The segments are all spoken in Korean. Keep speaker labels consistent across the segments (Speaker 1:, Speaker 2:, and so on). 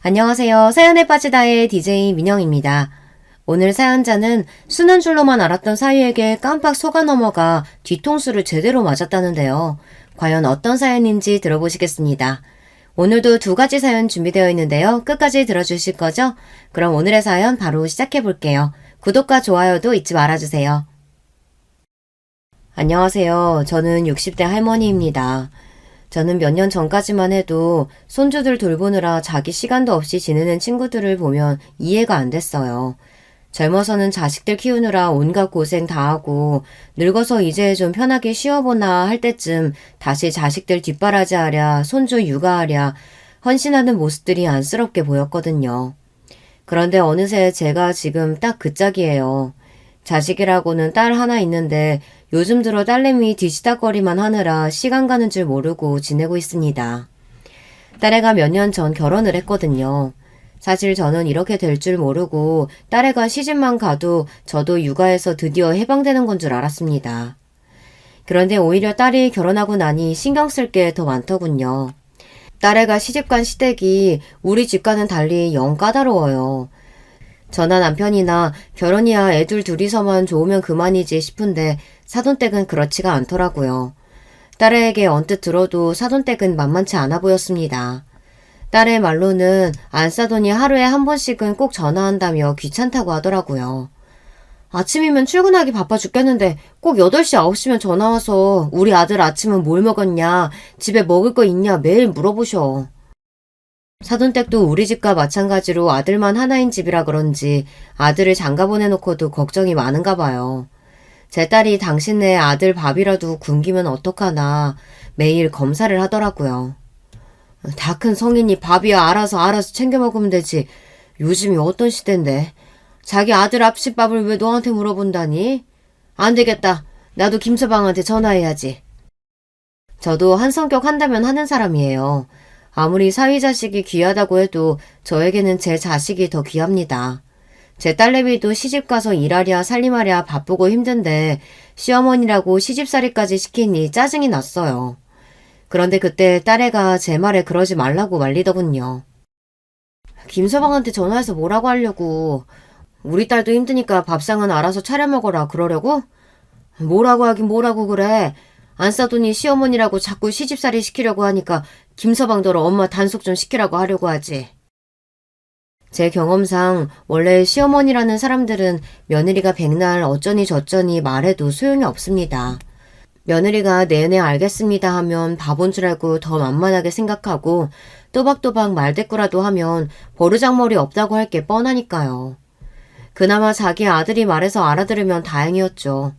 Speaker 1: 안녕하세요. 사연에 빠지다의 DJ 민영입니다. 오늘 사연자는 순한 줄로만 알았던 사위에게 깜빡 속아 넘어가 뒤통수를 제대로 맞았다는데요. 과연 어떤 사연인지 들어보시겠습니다. 오늘도 두 가지 사연 준비되어 있는데요. 끝까지 들어주실 거죠? 그럼 오늘의 사연 바로 시작해 볼게요. 구독과 좋아요도 잊지 말아주세요. 안녕하세요. 저는 60대 할머니입니다. 저는 몇 년 전까지만 해도 손주들 돌보느라 자기 시간도 없이 지내는 친구들을 보면 이해가 안 됐어요. 젊어서는 자식들 키우느라 온갖 고생 다 하고 늙어서 이제 좀 편하게 쉬어보나 할 때쯤 다시 자식들 뒷바라지하랴 손주 육아하랴 헌신하는 모습들이 안쓰럽게 보였거든요. 그런데 어느새 제가 지금 딱 그 짝이에요. 자식이라고는 딸 하나 있는데 요즘 들어 딸내미 뒤치다거리만 하느라 시간 가는 줄 모르고 지내고 있습니다. 딸애가 몇 년 전 결혼을 했거든요. 사실 저는 이렇게 될 줄 모르고 딸애가 시집만 가도 저도 육아에서 드디어 해방되는 건 줄 알았습니다. 그런데 오히려 딸이 결혼하고 나니 신경 쓸 게 더 많더군요. 딸애가 시집간 시댁이 우리 집과는 달리 영 까다로워요. 저나 남편이나 결혼이야 애들 둘이서만 좋으면 그만이지 싶은데 사돈댁은 그렇지가 않더라고요. 딸애에게 언뜻 들어도 사돈댁은 만만치 않아 보였습니다. 딸의 말로는 안 싸더니 하루에 한 번씩은 꼭 전화한다며 귀찮다고 하더라고요. 아침이면 출근하기 바빠 죽겠는데 꼭 8시 9시면 전화와서 우리 아들 아침은 뭘 먹었냐, 집에 먹을 거 있냐 매일 물어보셔. 사돈댁도 우리 집과 마찬가지로 아들만 하나인 집이라 그런지 아들을 장가 보내놓고도 걱정이 많은가 봐요. 제 딸이 당신네 아들 밥이라도 굶기면 어떡하나 매일 검사를 하더라고요. 다 큰 성인이 밥이야 알아서 챙겨 먹으면 되지. 요즘이 어떤 시대인데. 자기 아들 앞집밥을 왜 너한테 물어본다니? 안 되겠다. 나도 김서방한테 전화해야지. 저도 한 성격 한다면 하는 사람이에요. 아무리 사위 자식이 귀하다고 해도 저에게는 제 자식이 더 귀합니다. 제 딸내미도 시집가서 일하랴 살림하랴 바쁘고 힘든데 시어머니라고 시집살이까지 시키니 짜증이 났어요. 그런데 그때 딸애가 제 말에 그러지 말라고 말리더군요. 김서방한테 전화해서 뭐라고 하려고. 우리 딸도 힘드니까 밥상은 알아서 차려 먹어라 그러려고? 뭐라고 하긴 뭐라고 그래. 안 싸더니 시어머니라고 자꾸 시집살이 시키려고 하니까 김서방더러 엄마 단속 좀 시키라고 하려고 하지. 제 경험상 원래 시어머니라는 사람들은 며느리가 백날 어쩌니 저쩌니 말해도 소용이 없습니다. 며느리가 네네 알겠습니다 하면 바본 줄 알고 더 만만하게 생각하고 또박또박 말대꾸라도 하면 버르장머리 없다고 할 게 뻔하니까요. 그나마 자기 아들이 말해서 알아들으면 다행이었죠.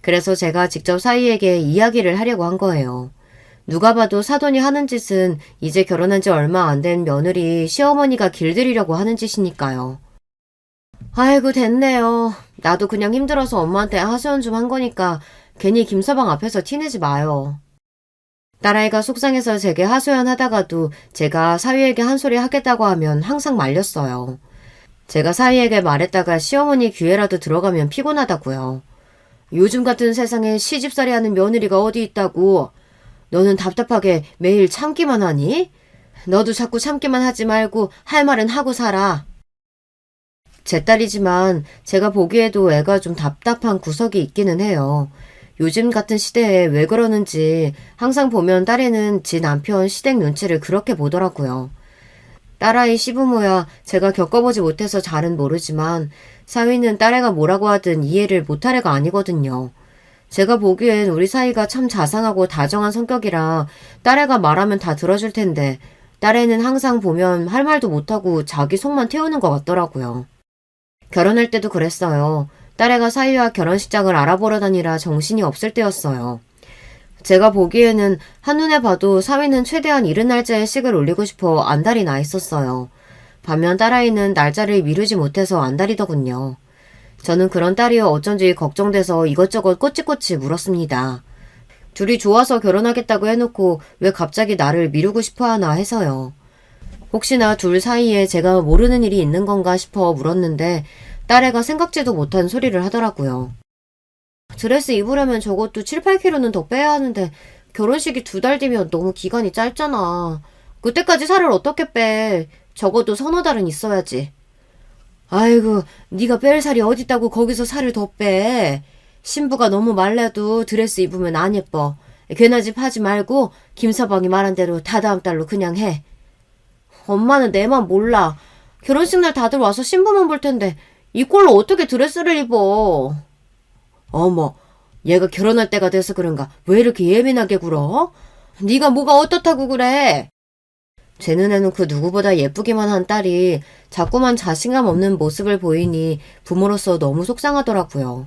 Speaker 1: 그래서 제가 직접 사위에게 이야기를 하려고 한 거예요. 누가 봐도 사돈이 하는 짓은 이제 결혼한 지 얼마 안 된 며느리 시어머니가 길들이려고 하는 짓이니까요. 아이고 됐네요. 나도 그냥 힘들어서 엄마한테 하소연 좀 한 거니까 괜히 김서방 앞에서 티내지 마요. 딸아이가 속상해서 제게 하소연하다가도 제가 사위에게 한 소리 하겠다고 하면 항상 말렸어요. 제가 사위에게 말했다가 시어머니 귀에라도 들어가면 피곤하다고요. 요즘 같은 세상에 시집살이 하는 며느리가 어디 있다고. 너는 답답하게 매일 참기만 하니? 너도 자꾸 참기만 하지 말고 할 말은 하고 살아. 제 딸이지만 제가 보기에도 애가 좀 답답한 구석이 있기는 해요. 요즘 같은 시대에 왜 그러는지 항상 보면 딸애는 지 남편 시댁 눈치를 그렇게 보더라고요. 딸아이 시부모야 제가 겪어보지 못해서 잘은 모르지만 사위는 딸애가 뭐라고 하든 이해를 못할 애가 아니거든요. 제가 보기엔 우리 사이가 참 자상하고 다정한 성격이라 딸애가 말하면 다 들어줄 텐데 딸애는 항상 보면 할 말도 못하고 자기 속만 태우는 것 같더라고요. 결혼할 때도 그랬어요. 딸애가 사위와 결혼식장을 알아보러 다니라 정신이 없을 때였어요. 제가 보기에는 한눈에 봐도 사위는 최대한 이른 날짜에 식을 올리고 싶어 안달이 나 있었어요. 반면 딸아이는 날짜를 미루지 못해서 안달이더군요. 저는 그런 딸이 어쩐지 걱정돼서 이것저것 꼬치꼬치 물었습니다. 둘이 좋아서 결혼하겠다고 해놓고 왜 갑자기 나를 미루고 싶어하나 해서요. 혹시나 둘 사이에 제가 모르는 일이 있는 건가 싶어 물었는데 딸애가 생각지도 못한 소리를 하더라고요. 드레스 입으려면 적어도 7, 8kg는 더 빼야 하는데 결혼식이 2달 뒤면 너무 기간이 짧잖아. 그때까지 살을 어떻게 빼? 적어도 서너 달은 있어야지. 아이고, 네가 뺄 살이 어딨다고 거기서 살을 더 빼. 신부가 너무 말라도 드레스 입으면 안 예뻐. 괜한 짓 하지 말고 김서방이 말한 대로 다다음 달로 그냥 해. 엄마는 내 맘 몰라. 결혼식 날 다들 와서 신부만 볼 텐데 이 꼴로 어떻게 드레스를 입어. 어머, 얘가 결혼할 때가 돼서 그런가 왜 이렇게 예민하게 굴어? 네가 뭐가 어떻다고 그래? 제 눈에는 그 누구보다 예쁘기만 한 딸이 자꾸만 자신감 없는 모습을 보이니 부모로서 너무 속상하더라고요.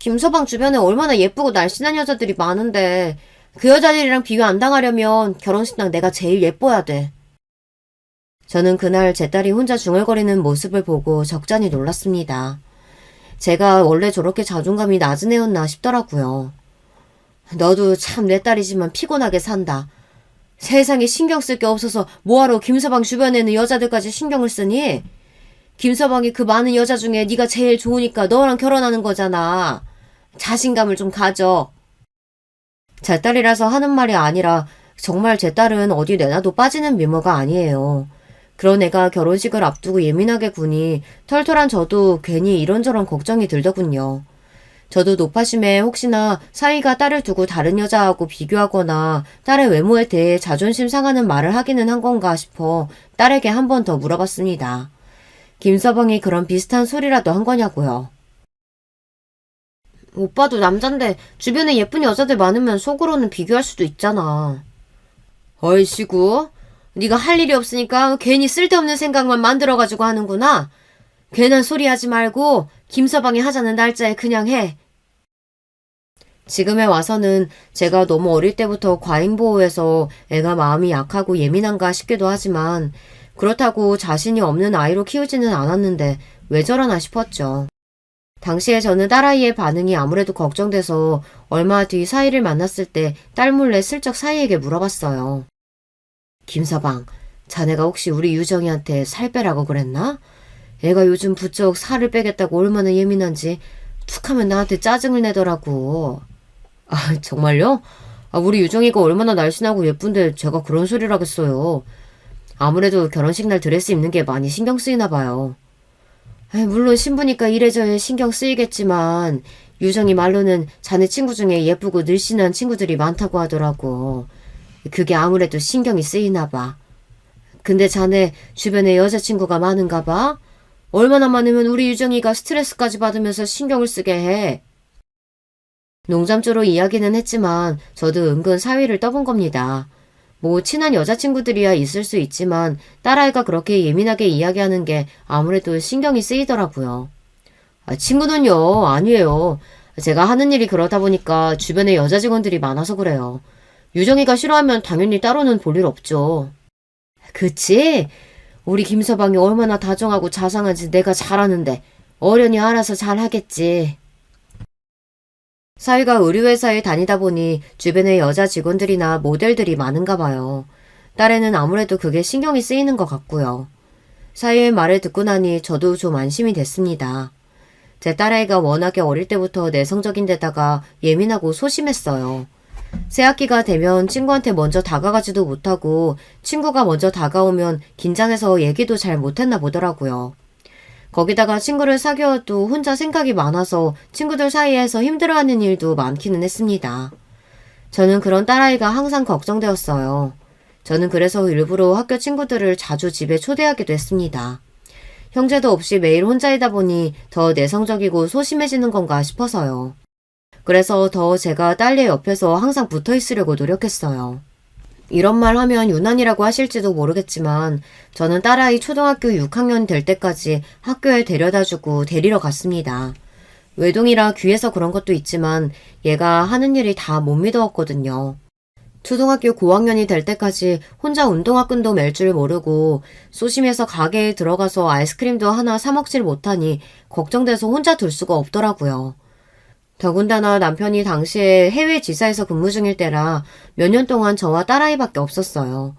Speaker 1: 김서방 주변에 얼마나 예쁘고 날씬한 여자들이 많은데 그 여자들이랑 비교 안 당하려면 결혼식당 내가 제일 예뻐야 돼. 저는 그날 제 딸이 혼자 중얼거리는 모습을 보고 적잖이 놀랐습니다. 제가 원래 저렇게 자존감이 낮은 애였나 싶더라고요. 너도 참 내 딸이지만 피곤하게 산다. 세상에 신경 쓸 게 없어서 뭐하러 김서방 주변에 있는 여자들까지 신경을 쓰니? 김서방이 그 많은 여자 중에 네가 제일 좋으니까 너랑 결혼하는 거잖아. 자신감을 좀 가져. 제 딸이라서 하는 말이 아니라 정말 제 딸은 어디 내놔도 빠지는 미모가 아니에요. 그런 애가 결혼식을 앞두고 예민하게 구니 털털한 저도 괜히 이런저런 걱정이 들더군요. 저도 노파심에 혹시나 사위가 딸을 두고 다른 여자하고 비교하거나 딸의 외모에 대해 자존심 상하는 말을 하기는 한 건가 싶어 딸에게 한 번 더 물어봤습니다. 김서방이 그런 비슷한 소리라도 한 거냐고요. 오빠도 남잔데 주변에 예쁜 여자들 많으면 속으로는 비교할 수도 있잖아. 얼씨구, 네가 할 일이 없으니까 괜히 쓸데없는 생각만 만들어가지고 하는구나. 괜한 소리 하지 말고 김서방이 하자는 날짜에 그냥 해. 지금에 와서는 제가 너무 어릴 때부터 과잉보호해서 애가 마음이 약하고 예민한가 싶기도 하지만 그렇다고 자신이 없는 아이로 키우지는 않았는데 왜 저러나 싶었죠. 당시에 저는 딸아이의 반응이 아무래도 걱정돼서 얼마 뒤 사위를 만났을 때 딸 몰래 슬쩍 사위에게 물어봤어요. 김서방, 자네가 혹시 우리 유정이한테 살 빼라고 그랬나? 애가 요즘 부쩍 살을 빼겠다고 얼마나 예민한지 툭하면 나한테 짜증을 내더라고. 아, 정말요? 우리 유정이가 얼마나 날씬하고 예쁜데 제가 그런 소리를 하겠어요. 아무래도 결혼식 날 드레스 입는 게 많이 신경 쓰이나 봐요. 물론 신부니까 이래저래 신경 쓰이겠지만 유정이 말로는 자네 친구 중에 예쁘고 늘씬한 친구들이 많다고 하더라고. 그게 아무래도 신경이 쓰이나 봐. 근데 자네 주변에 여자친구가 많은가 봐? 얼마나 많으면 우리 유정이가 스트레스까지 받으면서 신경을 쓰게 해. 농담조로 이야기는 했지만 저도 은근 사위를 떠본 겁니다. 뭐 친한 여자친구들이야 있을 수 있지만 딸아이가 그렇게 예민하게 이야기하는 게 아무래도 신경이 쓰이더라고요. 친구는요, 아니에요. 제가 하는 일이 그러다 보니까 주변에 여자 직원들이 많아서 그래요. 유정이가 싫어하면 당연히 따로는 볼 일 없죠. 그치? 우리 김서방이 얼마나 다정하고 자상한지 내가 잘 아는데 어련히 알아서 잘 하겠지. 사위가 의류회사에 다니다 보니 주변에 여자 직원들이나 모델들이 많은가 봐요. 딸에는 아무래도 그게 신경이 쓰이는 것 같고요. 사위의 말을 듣고 나니 저도 좀 안심이 됐습니다. 제 딸아이가 워낙에 어릴 때부터 내성적인 데다가 예민하고 소심했어요. 새학기가 되면 친구한테 먼저 다가가지도 못하고 친구가 먼저 다가오면 긴장해서 얘기도 잘 못했나 보더라고요. 거기다가 친구를 사귀어도 혼자 생각이 많아서 친구들 사이에서 힘들어하는 일도 많기는 했습니다. 저는 그런 딸아이가 항상 걱정되었어요. 저는 그래서 일부러 학교 친구들을 자주 집에 초대하기도 했습니다. 형제도 없이 매일 혼자이다 보니 더 내성적이고 소심해지는 건가 싶어서요. 그래서 더 제가 딸의 옆에서 항상 붙어 있으려고 노력했어요. 이런 말 하면 유난이라고 하실지도 모르겠지만 저는 딸아이 초등학교 6학년 될 때까지 학교에 데려다주고 데리러 갔습니다. 외동이라 귀해서 그런 것도 있지만 얘가 하는 일이 다 못 믿어왔거든요. 초등학교 고학년이 될 때까지 혼자 운동화끈도 맬 줄 모르고 소심해서 가게에 들어가서 아이스크림도 하나 사 먹질 못하니 걱정돼서 혼자 둘 수가 없더라고요. 더군다나 남편이 당시에 해외 지사에서 근무 중일 때라 몇 년 동안 저와 딸아이밖에 없었어요.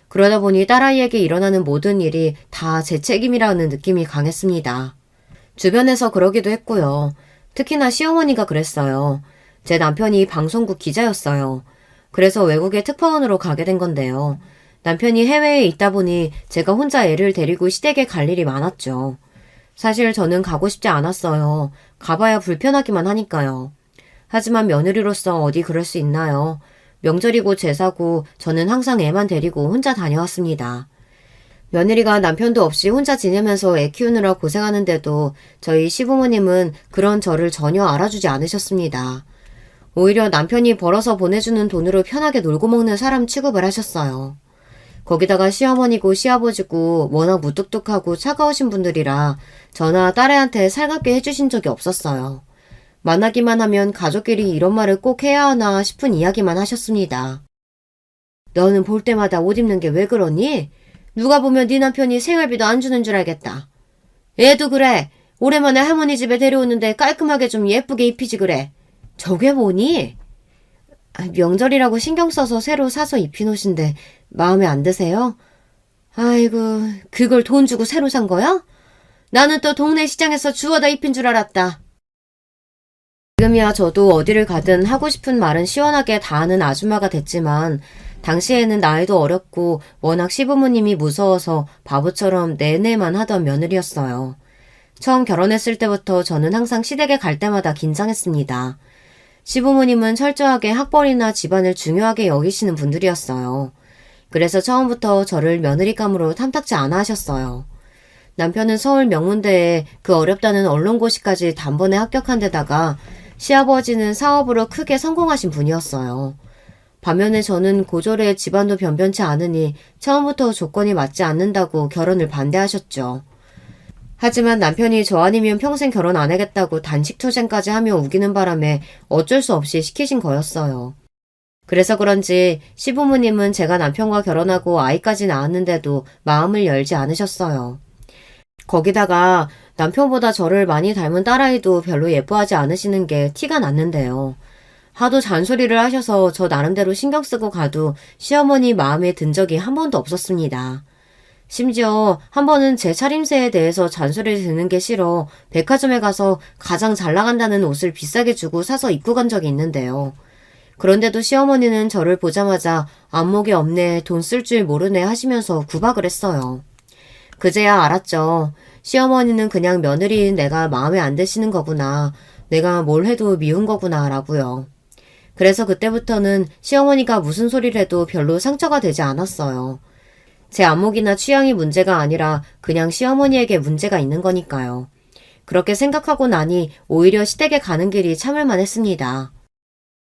Speaker 1: 그러다 보니 딸아이에게 일어나는 모든 일이 다 제 책임이라는 느낌이 강했습니다. 주변에서 그러기도 했고요. 특히나 시어머니가 그랬어요. 제 남편이 방송국 기자였어요. 그래서 외국에 특파원으로 가게 된 건데요. 남편이 해외에 있다 보니 제가 혼자 애를 데리고 시댁에 갈 일이 많았죠. 사실 저는 가고 싶지 않았어요. 가봐야 불편하기만 하니까요. 하지만 며느리로서 어디 그럴 수 있나요? 명절이고 제사고 저는 항상 애만 데리고 혼자 다녀왔습니다. 며느리가 남편도 없이 혼자 지내면서 애 키우느라 고생하는데도 저희 시부모님은 그런 저를 전혀 알아주지 않으셨습니다. 오히려 남편이 벌어서 보내주는 돈으로 편하게 놀고 먹는 사람 취급을 하셨어요. 거기다가 시어머니고 시아버지고 워낙 무뚝뚝하고 차가우신 분들이라 저나 딸애한테 살갑게 해주신 적이 없었어요. 만나기만 하면 가족끼리 이런 말을 꼭 해야 하나 싶은 이야기만 하셨습니다. 너는 볼 때마다 옷 입는 게 왜 그러니? 누가 보면 네 남편이 생활비도 안 주는 줄 알겠다. 얘도 그래. 오랜만에 할머니 집에 데려오는데 깔끔하게 좀 예쁘게 입히지 그래. 저게 뭐니? 명절이라고 신경 써서 새로 사서 입힌 옷인데 마음에 안 드세요? 아이고, 그걸 돈 주고 새로 산 거야? 나는 또 동네 시장에서 주워다 입힌 줄 알았다. 지금이야 저도 어디를 가든 하고 싶은 말은 시원하게 다 하는 아줌마가 됐지만 당시에는 나이도 어렸고 워낙 시부모님이 무서워서 바보처럼 내내만 하던 며느리였어요. 처음 결혼했을 때부터 저는 항상 시댁에 갈 때마다 긴장했습니다. 시부모님은 철저하게 학벌이나 집안을 중요하게 여기시는 분들이었어요. 그래서 처음부터 저를 며느리감으로 탐탁지 않아 하셨어요. 남편은 서울 명문대에 그 어렵다는 언론고시까지 단번에 합격한 데다가 시아버지는 사업으로 크게 성공하신 분이었어요. 반면에 저는 고졸에 집안도 변변치 않으니 처음부터 조건이 맞지 않는다고 결혼을 반대하셨죠. 하지만 남편이 저 아니면 평생 결혼 안 하겠다고 단식투쟁까지 하며 우기는 바람에 어쩔 수 없이 시키신 거였어요. 그래서 그런지 시부모님은 제가 남편과 결혼하고 아이까지 낳았는데도 마음을 열지 않으셨어요. 거기다가 남편보다 저를 많이 닮은 딸아이도 별로 예뻐하지 않으시는 게 티가 났는데요. 하도 잔소리를 하셔서 저 나름대로 신경 쓰고 가도 시어머니 마음에 든 적이 한 번도 없었습니다. 심지어 한 번은 제 차림새에 대해서 잔소리를 듣는 게 싫어 백화점에 가서 가장 잘 나간다는 옷을 비싸게 주고 사서 입고 간 적이 있는데요. 그런데도 시어머니는 저를 보자마자 안목이 없네, 돈 쓸 줄 모르네 하시면서 구박을 했어요. 그제야 알았죠. 시어머니는 그냥 며느리인 내가 마음에 안 드시는 거구나. 내가 뭘 해도 미운 거구나 라고요. 그래서 그때부터는 시어머니가 무슨 소리를 해도 별로 상처가 되지 않았어요. 제 안목이나 취향이 문제가 아니라 그냥 시어머니에게 문제가 있는 거니까요. 그렇게 생각하고 나니 오히려 시댁에 가는 길이 참을만 했습니다.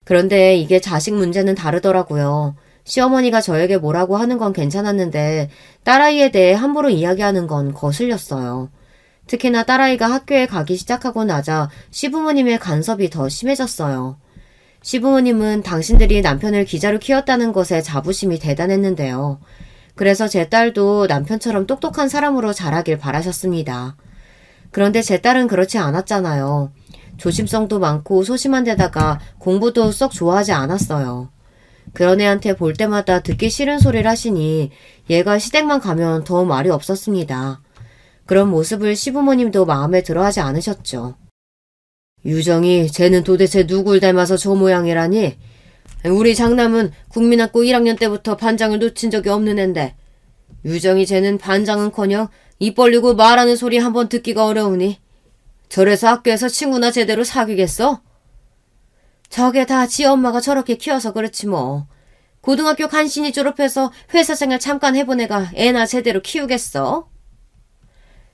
Speaker 1: 그런데 이게 자식 문제는 다르더라고요. 시어머니가 저에게 뭐라고 하는 건 괜찮았는데 딸아이에 대해 함부로 이야기하는 건 거슬렸어요. 특히나 딸아이가 학교에 가기 시작하고 나자 시부모님의 간섭이 더 심해졌어요. 시부모님은 당신들이 남편을 기자로 키웠다는 것에 자부심이 대단했는데요. 그래서 제 딸도 남편처럼 똑똑한 사람으로 자라길 바라셨습니다. 그런데 제 딸은 그렇지 않았잖아요. 조심성도 많고 소심한 데다가 공부도 썩 좋아하지 않았어요. 그런 애한테 볼 때마다 듣기 싫은 소리를 하시니 얘가 시댁만 가면 더 말이 없었습니다. 그런 모습을 시부모님도 마음에 들어하지 않으셨죠. 유정이 쟤는 도대체 누굴 닮아서 저 모양이라니? 우리 장남은 국민학교 1학년 때부터 반장을 놓친 적이 없는 앤데 유정이 쟤는 반장은커녕 입 벌리고 말하는 소리 한번 듣기가 어려우니 저래서 학교에서 친구나 제대로 사귀겠어? 저게 다 지 엄마가 저렇게 키워서 그렇지 뭐. 고등학교 간신히 졸업해서 회사생활 잠깐 해본 애가 애나 제대로 키우겠어?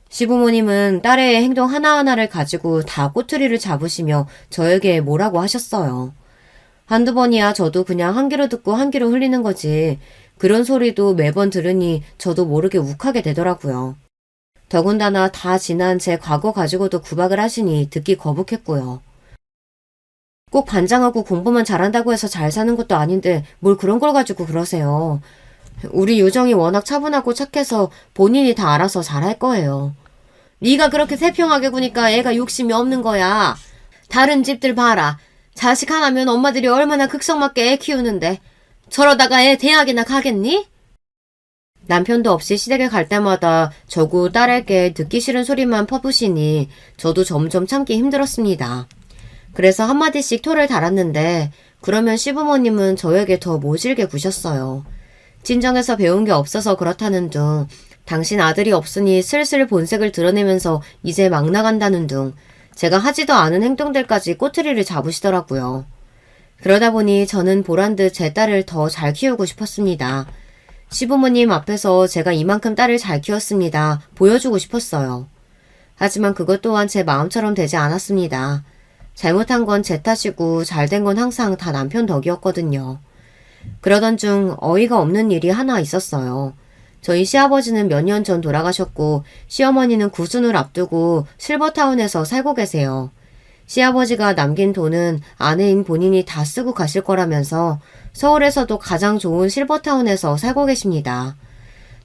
Speaker 1: 시부모님은 딸의 행동 하나하나를 가지고 다 꼬투리를 잡으시며 저에게 뭐라고 하셨어요. 한두 번이야 저도 그냥 한 귀로 듣고 한 귀로 흘리는 거지. 그런 소리도 매번 들으니 저도 모르게 욱하게 되더라고요. 더군다나 다 지난 제 과거 가지고도 구박을 하시니 듣기 거북했고요. 꼭 반장하고 공부만 잘한다고 해서 잘 사는 것도 아닌데 뭘 그런 걸 가지고 그러세요. 우리 유정이 워낙 차분하고 착해서 본인이 다 알아서 잘할 거예요. 네가 그렇게 태평하게 구니까 애가 욕심이 없는 거야. 다른 집들 봐라. 자식 하나면 엄마들이 얼마나 극성맞게 애 키우는데 저러다가 애 대학이나 가겠니? 남편도 없이 시댁에 갈 때마다 저구 딸에게 듣기 싫은 소리만 퍼부시니 저도 점점 참기 힘들었습니다. 그래서 한마디씩 토를 달았는데 그러면 시부모님은 저에게 더 모질게 구셨어요. 친정에서 배운 게 없어서 그렇다는 둥, 당신 아들이 없으니 슬슬 본색을 드러내면서 이제 막 나간다는 둥, 제가 하지도 않은 행동들까지 꼬투리를 잡으시더라고요. 그러다 보니 저는 보란듯 제 딸을 더 잘 키우고 싶었습니다. 시부모님 앞에서 제가 이만큼 딸을 잘 키웠습니다. 보여주고 싶었어요. 하지만 그것 또한 제 마음처럼 되지 않았습니다. 잘못한 건 제 탓이고 잘된 건 항상 다 남편 덕이었거든요. 그러던 중 어이가 없는 일이 하나 있었어요. 저희 시아버지는 몇 년 전 돌아가셨고 시어머니는 구순을 앞두고 실버타운에서 살고 계세요. 시아버지가 남긴 돈은 아내인 본인이 다 쓰고 가실 거라면서 서울에서도 가장 좋은 실버타운에서 살고 계십니다.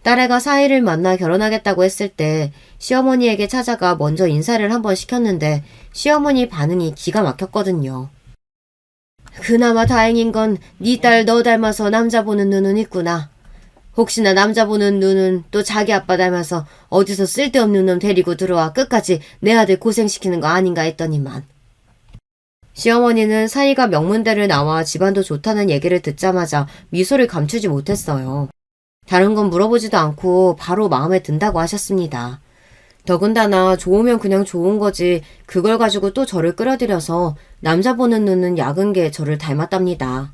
Speaker 1: 딸애가 사위를 만나 결혼하겠다고 했을 때 시어머니에게 찾아가 먼저 인사를 한번 시켰는데 시어머니 반응이 기가 막혔거든요. 그나마 다행인 건 네 딸 너 닮아서 남자 보는 눈은 있구나. 혹시나 남자 보는 눈은 또 자기 아빠 닮아서 어디서 쓸데없는 놈 데리고 들어와 끝까지 내 아들 고생시키는 거 아닌가 했더니만. 시어머니는 사이가 명문대를 나와 집안도 좋다는 얘기를 듣자마자 미소를 감추지 못했어요. 다른 건 물어보지도 않고 바로 마음에 든다고 하셨습니다. 더군다나 좋으면 그냥 좋은 거지 그걸 가지고 또 저를 끌어들여서 남자 보는 눈은 약은 게 저를 닮았답니다.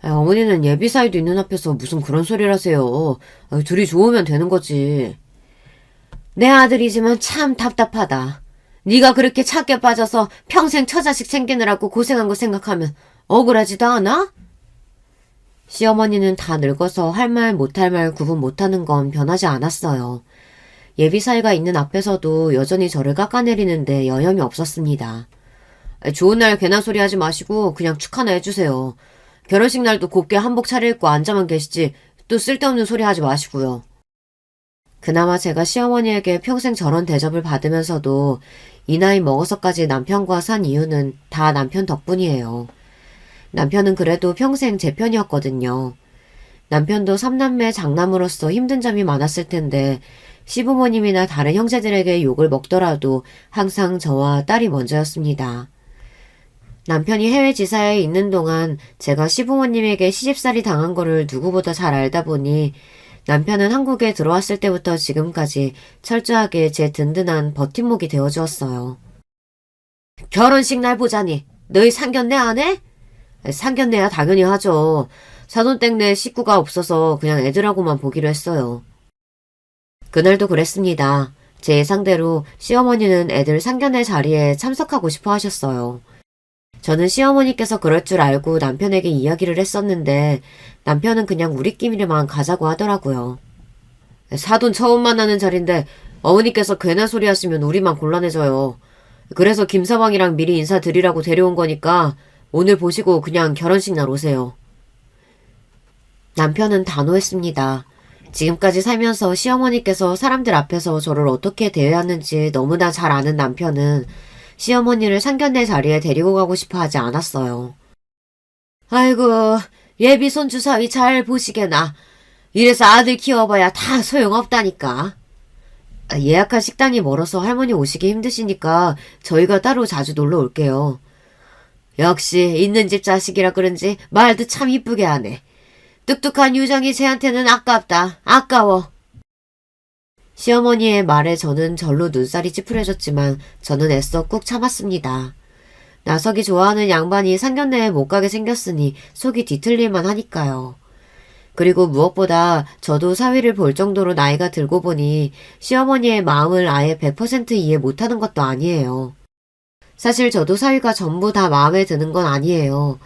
Speaker 1: 어머니는 예비 사이도 있는 앞에서 무슨 그런 소리를 하세요. 둘이 좋으면 되는 거지. 내 아들이지만 참 답답하다. 네가 그렇게 착게 빠져서 평생 처자식 챙기느라고 고생한 거 생각하면 억울하지도 않아? 시어머니는 다 늙어서 할 말 못할 말 구분 못하는 건 변하지 않았어요. 예비 사이가 있는 앞에서도 여전히 저를 깎아내리는데 여념이 없었습니다. 좋은 날 괜한 소리 하지 마시고 그냥 축 하나 해주세요. 결혼식 날도 곱게 한복 차려입고 앉아만 계시지 또 쓸데없는 소리 하지 마시고요. 그나마 제가 시어머니에게 평생 저런 대접을 받으면서도 이 나이 먹어서까지 남편과 산 이유는 다 남편 덕분이에요. 남편은 그래도 평생 제 편이었거든요. 남편도 삼남매 장남으로서 힘든 점이 많았을 텐데 시부모님이나 다른 형제들에게 욕을 먹더라도 항상 저와 딸이 먼저였습니다. 남편이 해외 지사에 있는 동안 제가 시부모님에게 시집살이 당한 거를 누구보다 잘 알다 보니 남편은 한국에 들어왔을 때부터 지금까지 철저하게 제 든든한 버팀목이 되어주었어요. 결혼식 날 보자니 너희 상견례 안 해? 상견례야 당연히 하죠. 사돈댁내 식구가 없어서 그냥 애들하고만 보기로 했어요. 그날도 그랬습니다. 제 예상대로 시어머니는 애들 상견례 자리에 참석하고 싶어 하셨어요. 저는 시어머니께서 그럴 줄 알고 남편에게 이야기를 했었는데 남편은 그냥 우리끼리만 가자고 하더라고요. 사돈 처음 만나는 자리인데 어머니께서 괜한 소리 하시면 우리만 곤란해져요. 그래서 김서방이랑 미리 인사드리라고 데려온 거니까 오늘 보시고 그냥 결혼식 날 오세요. 남편은 단호했습니다. 지금까지 살면서 시어머니께서 사람들 앞에서 저를 어떻게 대해왔는지 너무나 잘 아는 남편은 시어머니를 상견례 자리에 데리고 가고 싶어 하지 않았어요. 아이고 예비 손주 사위 잘 보시게나. 이래서 아들 키워봐야 다 소용없다니까. 예약한 식당이 멀어서 할머니 오시기 힘드시니까 저희가 따로 자주 놀러 올게요. 역시 있는 집 자식이라 그런지 말도 참 이쁘게 하네. 뚝뚝한 유정이 쟤한테는 아깝다. 아까워. 시어머니의 말에 저는 절로 눈살이 찌푸려졌지만 저는 애써 꾹 참았습니다. 나석이 좋아하는 양반이 상견례에 못 가게 생겼으니 속이 뒤틀릴만 하니까요. 그리고 무엇보다 저도 사위를 볼 정도로 나이가 들고 보니 시어머니의 마음을 아예 100% 이해 못하는 것도 아니에요. 사실 저도 사위가 전부 다 마음에 드는 건 아니에요.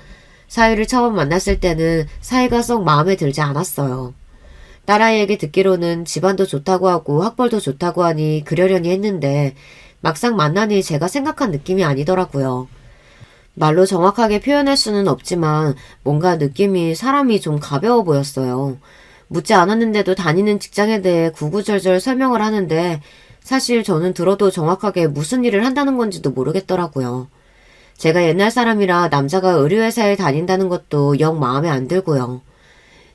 Speaker 1: 사위를 처음 만났을 때는 사위가 썩 마음에 들지 않았어요. 딸아이에게 듣기로는 집안도 좋다고 하고 학벌도 좋다고 하니 그러려니 했는데 막상 만나니 제가 생각한 느낌이 아니더라고요. 말로 정확하게 표현할 수는 없지만 뭔가 느낌이 사람이 좀 가벼워 보였어요. 묻지 않았는데도 다니는 직장에 대해 구구절절 설명을 하는데 사실 저는 들어도 정확하게 무슨 일을 한다는 건지도 모르겠더라고요. 제가 옛날 사람이라 남자가 의류회사에 다닌다는 것도 영 마음에 안 들고요.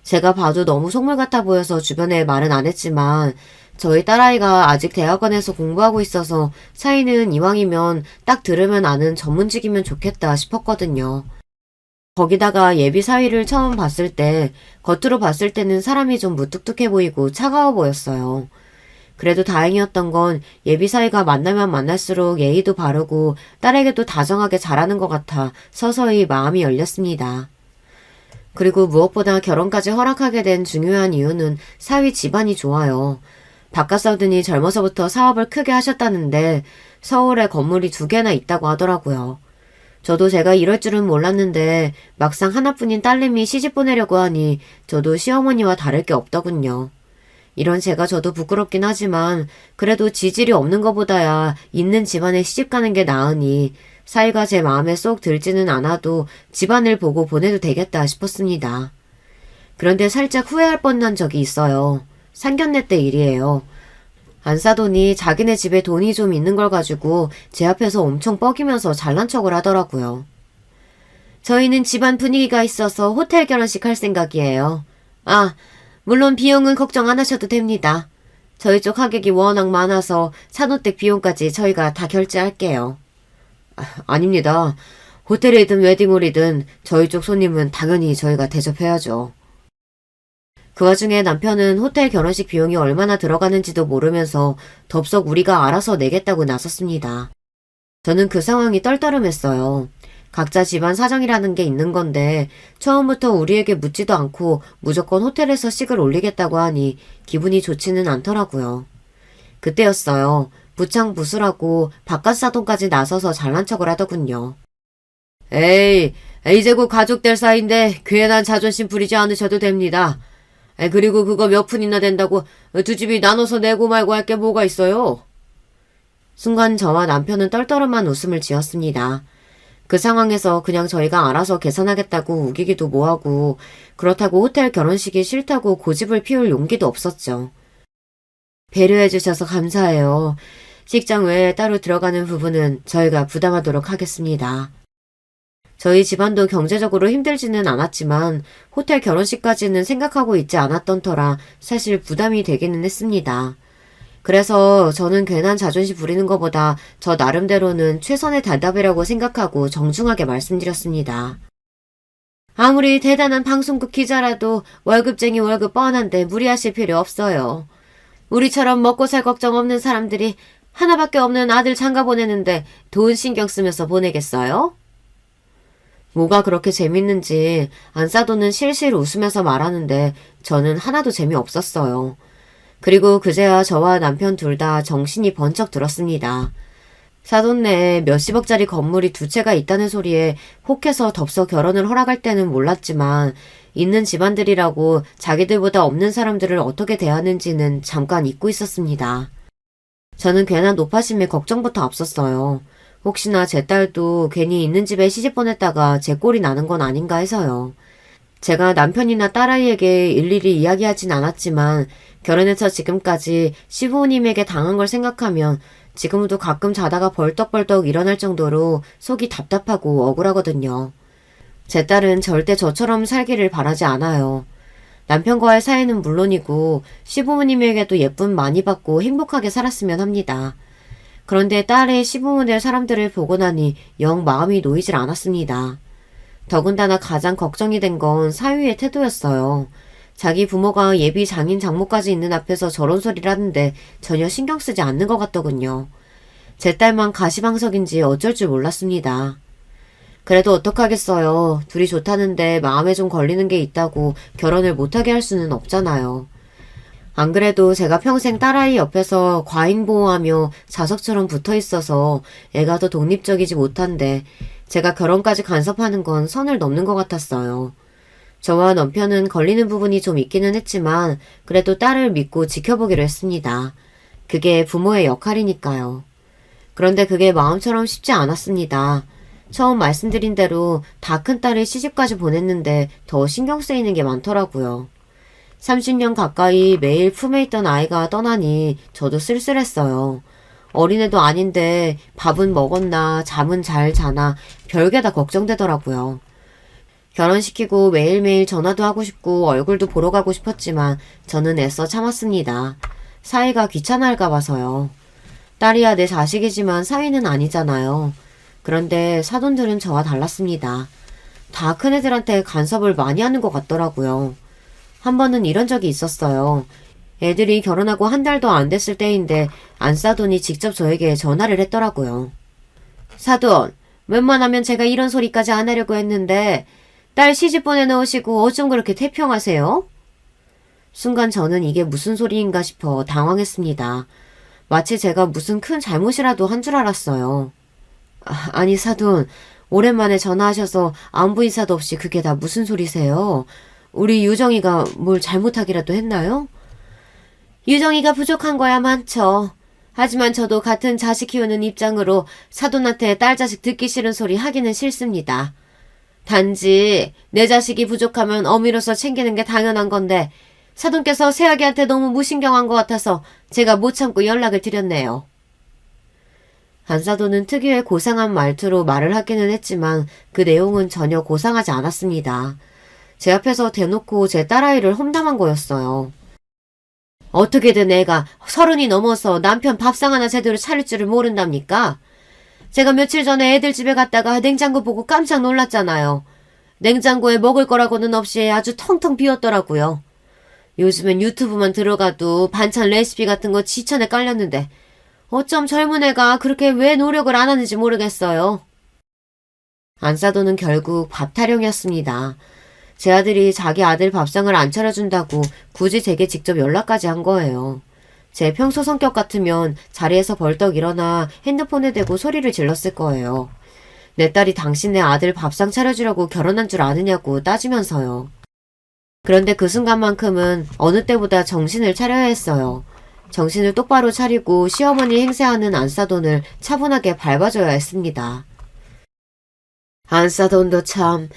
Speaker 1: 제가 봐도 너무 속물 같아 보여서 주변에 말은 안 했지만 저희 딸아이가 아직 대학원에서 공부하고 있어서 사이는 이왕이면 딱 들으면 아는 전문직이면 좋겠다 싶었거든요. 거기다가 예비 사위를 처음 봤을 때 겉으로 봤을 때는 사람이 좀 무뚝뚝해 보이고 차가워 보였어요. 그래도 다행이었던 건 예비 사위가 만나면 만날수록 예의도 바르고 딸에게도 다정하게 잘하는 것 같아 서서히 마음이 열렸습니다. 그리고 무엇보다 결혼까지 허락하게 된 중요한 이유는 사위 집안이 좋아요. 바깥 사돈이 젊어서부터 사업을 크게 하셨다는데 서울에 건물이 2개나 있다고 하더라고요. 저도 제가 이럴 줄은 몰랐는데 막상 하나뿐인 딸내미 시집 보내려고 하니 저도 시어머니와 다를 게 없더군요. 이런 제가 저도 부끄럽긴 하지만 그래도 지질이 없는 것보다야 있는 집안에 시집 가는 게 나으니 사위가 제 마음에 쏙 들지는 않아도 집안을 보고 보내도 되겠다 싶었습니다. 그런데 살짝 후회할 뻔한 적이 있어요. 상견례 때 일이에요. 안사돈이 자기네 집에 돈이 좀 있는 걸 가지고 제 앞에서 엄청 뻐기면서 잘난 척을 하더라고요. 저희는 집안 분위기가 있어서 호텔 결혼식 할 생각이에요. 아, 물론 비용은 걱정 안 하셔도 됩니다. 저희 쪽 하객이 워낙 많아서 차노댁 비용까지 저희가 다 결제할게요. 아닙니다. 호텔이든 웨딩홀이든 저희 쪽 손님은 당연히 저희가 대접해야죠. 그 와중에 남편은 호텔 결혼식 비용이 얼마나 들어가는지도 모르면서 덥석 우리가 알아서 내겠다고 나섰습니다. 저는 그 상황이 떨떠름했어요. 각자 집안 사정이라는 게 있는 건데 처음부터 우리에게 묻지도 않고 무조건 호텔에서 식을 올리겠다고 하니 기분이 좋지는 않더라고요. 그때였어요. 부창부수라고 바깥 사돈까지 나서서 잘난 척을 하더군요. 에이, 이제 곧 가족 될 사이인데 괜한 자존심 부리지 않으셔도 됩니다. 그리고 그거 몇 푼이나 된다고 두 집이 나눠서 내고 말고 할 게 뭐가 있어요? 순간 저와 남편은 떨떠름한 웃음을 지었습니다. 그 상황에서 그냥 저희가 알아서 계산하겠다고 우기기도 뭐하고 그렇다고 호텔 결혼식이 싫다고 고집을 피울 용기도 없었죠. 배려해 주셔서 감사해요. 식장 외에 따로 들어가는 부분은 저희가 부담하도록 하겠습니다. 저희 집안도 경제적으로 힘들지는 않았지만 호텔 결혼식까지는 생각하고 있지 않았던 터라 사실 부담이 되기는 했습니다. 그래서 저는 괜한 자존심 부리는 것보다 저 나름대로는 최선의 대답이라고 생각하고 정중하게 말씀드렸습니다. 아무리 대단한 방송국 기자라도 월급쟁이 월급 뻔한데 무리하실 필요 없어요. 우리처럼 먹고 살 걱정 없는 사람들이 하나밖에 없는 아들 장가 보내는데 돈 신경 쓰면서 보내겠어요? 뭐가 그렇게 재밌는지 안사돈은 실실 웃으면서 말하는데 저는 하나도 재미없었어요. 그리고 그제야 저와 남편 둘 다 정신이 번쩍 들었습니다. 사돈 내에 몇십억짜리 건물이 2채가 있다는 소리에 혹해서 덥석 결혼을 허락할 때는 몰랐지만 있는 집안들이라고 자기들보다 없는 사람들을 어떻게 대하는지는 잠깐 잊고 있었습니다. 저는 괜한 노파심에 걱정부터 앞섰어요. 혹시나 제 딸도 괜히 있는 집에 시집 보냈다가 제 꼴이 나는 건 아닌가 해서요. 제가 남편이나 딸아이에게 일일이 이야기하진 않았지만 결혼해서 지금까지 시부모님에게 당한 걸 생각하면 지금도 가끔 자다가 벌떡벌떡 일어날 정도로 속이 답답하고 억울하거든요. 제 딸은 절대 저처럼 살기를 바라지 않아요. 남편과의 사이는 물론이고 시부모님에게도 예쁨 많이 받고 행복하게 살았으면 합니다. 그런데 딸의 시부모 될 사람들을 보고 나니 영 마음이 놓이질 않았습니다. 더군다나 가장 걱정이 된 건 사위의 태도였어요. 자기 부모가 예비 장인 장모까지 있는 앞에서 저런 소리를 하는데 전혀 신경 쓰지 않는 것 같더군요. 제 딸만 가시방석인지 어쩔 줄 몰랐습니다. 그래도 어떡하겠어요. 둘이 좋다는데 마음에 좀 걸리는 게 있다고 결혼을 못하게 할 수는 없잖아요. 안 그래도 제가 평생 딸아이 옆에서 과잉 보호하며 자석처럼 붙어 있어서 애가 더 독립적이지 못한데 제가 결혼까지 간섭하는 건 선을 넘는 것 같았어요. 저와 남편은 걸리는 부분이 좀 있기는 했지만 그래도 딸을 믿고 지켜보기로 했습니다. 그게 부모의 역할이니까요. 그런데 그게 마음처럼 쉽지 않았습니다. 처음 말씀드린 대로 다 큰 딸을 시집까지 보냈는데 더 신경 쓰이는 게 많더라고요. 30년 가까이 매일 품에 있던 아이가 떠나니 저도 쓸쓸했어요. 어린애도 아닌데 밥은 먹었나 잠은 잘 자나 별게 다 걱정되더라고요. 결혼시키고 매일매일 전화도 하고 싶고 얼굴도 보러 가고 싶었지만 저는 애써 참았습니다. 사위가 귀찮아할까 봐서요. 딸이야 내 자식이지만 사위는 아니잖아요. 그런데 사돈들은 저와 달랐습니다. 다 큰애들한테 간섭을 많이 하는 것 같더라고요. 한 번은 이런 적이 있었어요. 애들이 결혼하고 한 달도 안 됐을 때인데 안사돈이 직접 저에게 전화를 했더라고요. 사돈, 웬만하면 제가 이런 소리까지 안 하려고 했는데 딸 시집 보내놓으시고 어쩜 그렇게 태평하세요? 순간 저는 이게 무슨 소리인가 싶어 당황했습니다. 마치 제가 무슨 큰 잘못이라도 한 줄 알았어요. 아니 사돈, 오랜만에 전화하셔서 안부 인사도 없이 그게 다 무슨 소리세요? 우리 유정이가 뭘 잘못하기라도 했나요? 유정이가 부족한 거야 많죠. 하지만 저도 같은 자식 키우는 입장으로 사돈한테 딸 자식 듣기 싫은 소리 하기는 싫습니다. 단지 내 자식이 부족하면 어미로서 챙기는 게 당연한 건데 사돈께서 새아기한테 너무 무신경한 것 같아서 제가 못 참고 연락을 드렸네요. 안사돈은 특유의 고상한 말투로 말을 하기는 했지만 그 내용은 전혀 고상하지 않았습니다. 제 앞에서 대놓고 제 딸아이를 험담한 거였어요. 어떻게든 애가 30이 넘어서 남편 밥상 하나 제대로 차릴 줄을 모른답니까? 제가 며칠 전에 애들 집에 갔다가 냉장고 보고 깜짝 놀랐잖아요. 냉장고에 먹을 거라고는 없이 아주 텅텅 비었더라고요. 요즘엔 유튜브만 들어가도 반찬 레시피 같은 거 지천에 깔렸는데 어쩜 젊은 애가 그렇게 왜 노력을 안 하는지 모르겠어요. 안사돈은 결국 밥 타령이었습니다. 제 아들이 자기 아들 밥상을 안 차려준다고 굳이 제게 직접 연락까지 한 거예요. 제 평소 성격 같으면 자리에서 벌떡 일어나 핸드폰에 대고 소리를 질렀을 거예요. 내 딸이 당신네 아들 밥상 차려주려고 결혼한 줄 아느냐고 따지면서요. 그런데 그 순간만큼은 어느 때보다 정신을 차려야 했어요. 정신을 똑바로 차리고 시어머니 행세하는 안사돈을 차분하게 밟아줘야 했습니다. 안사돈도 참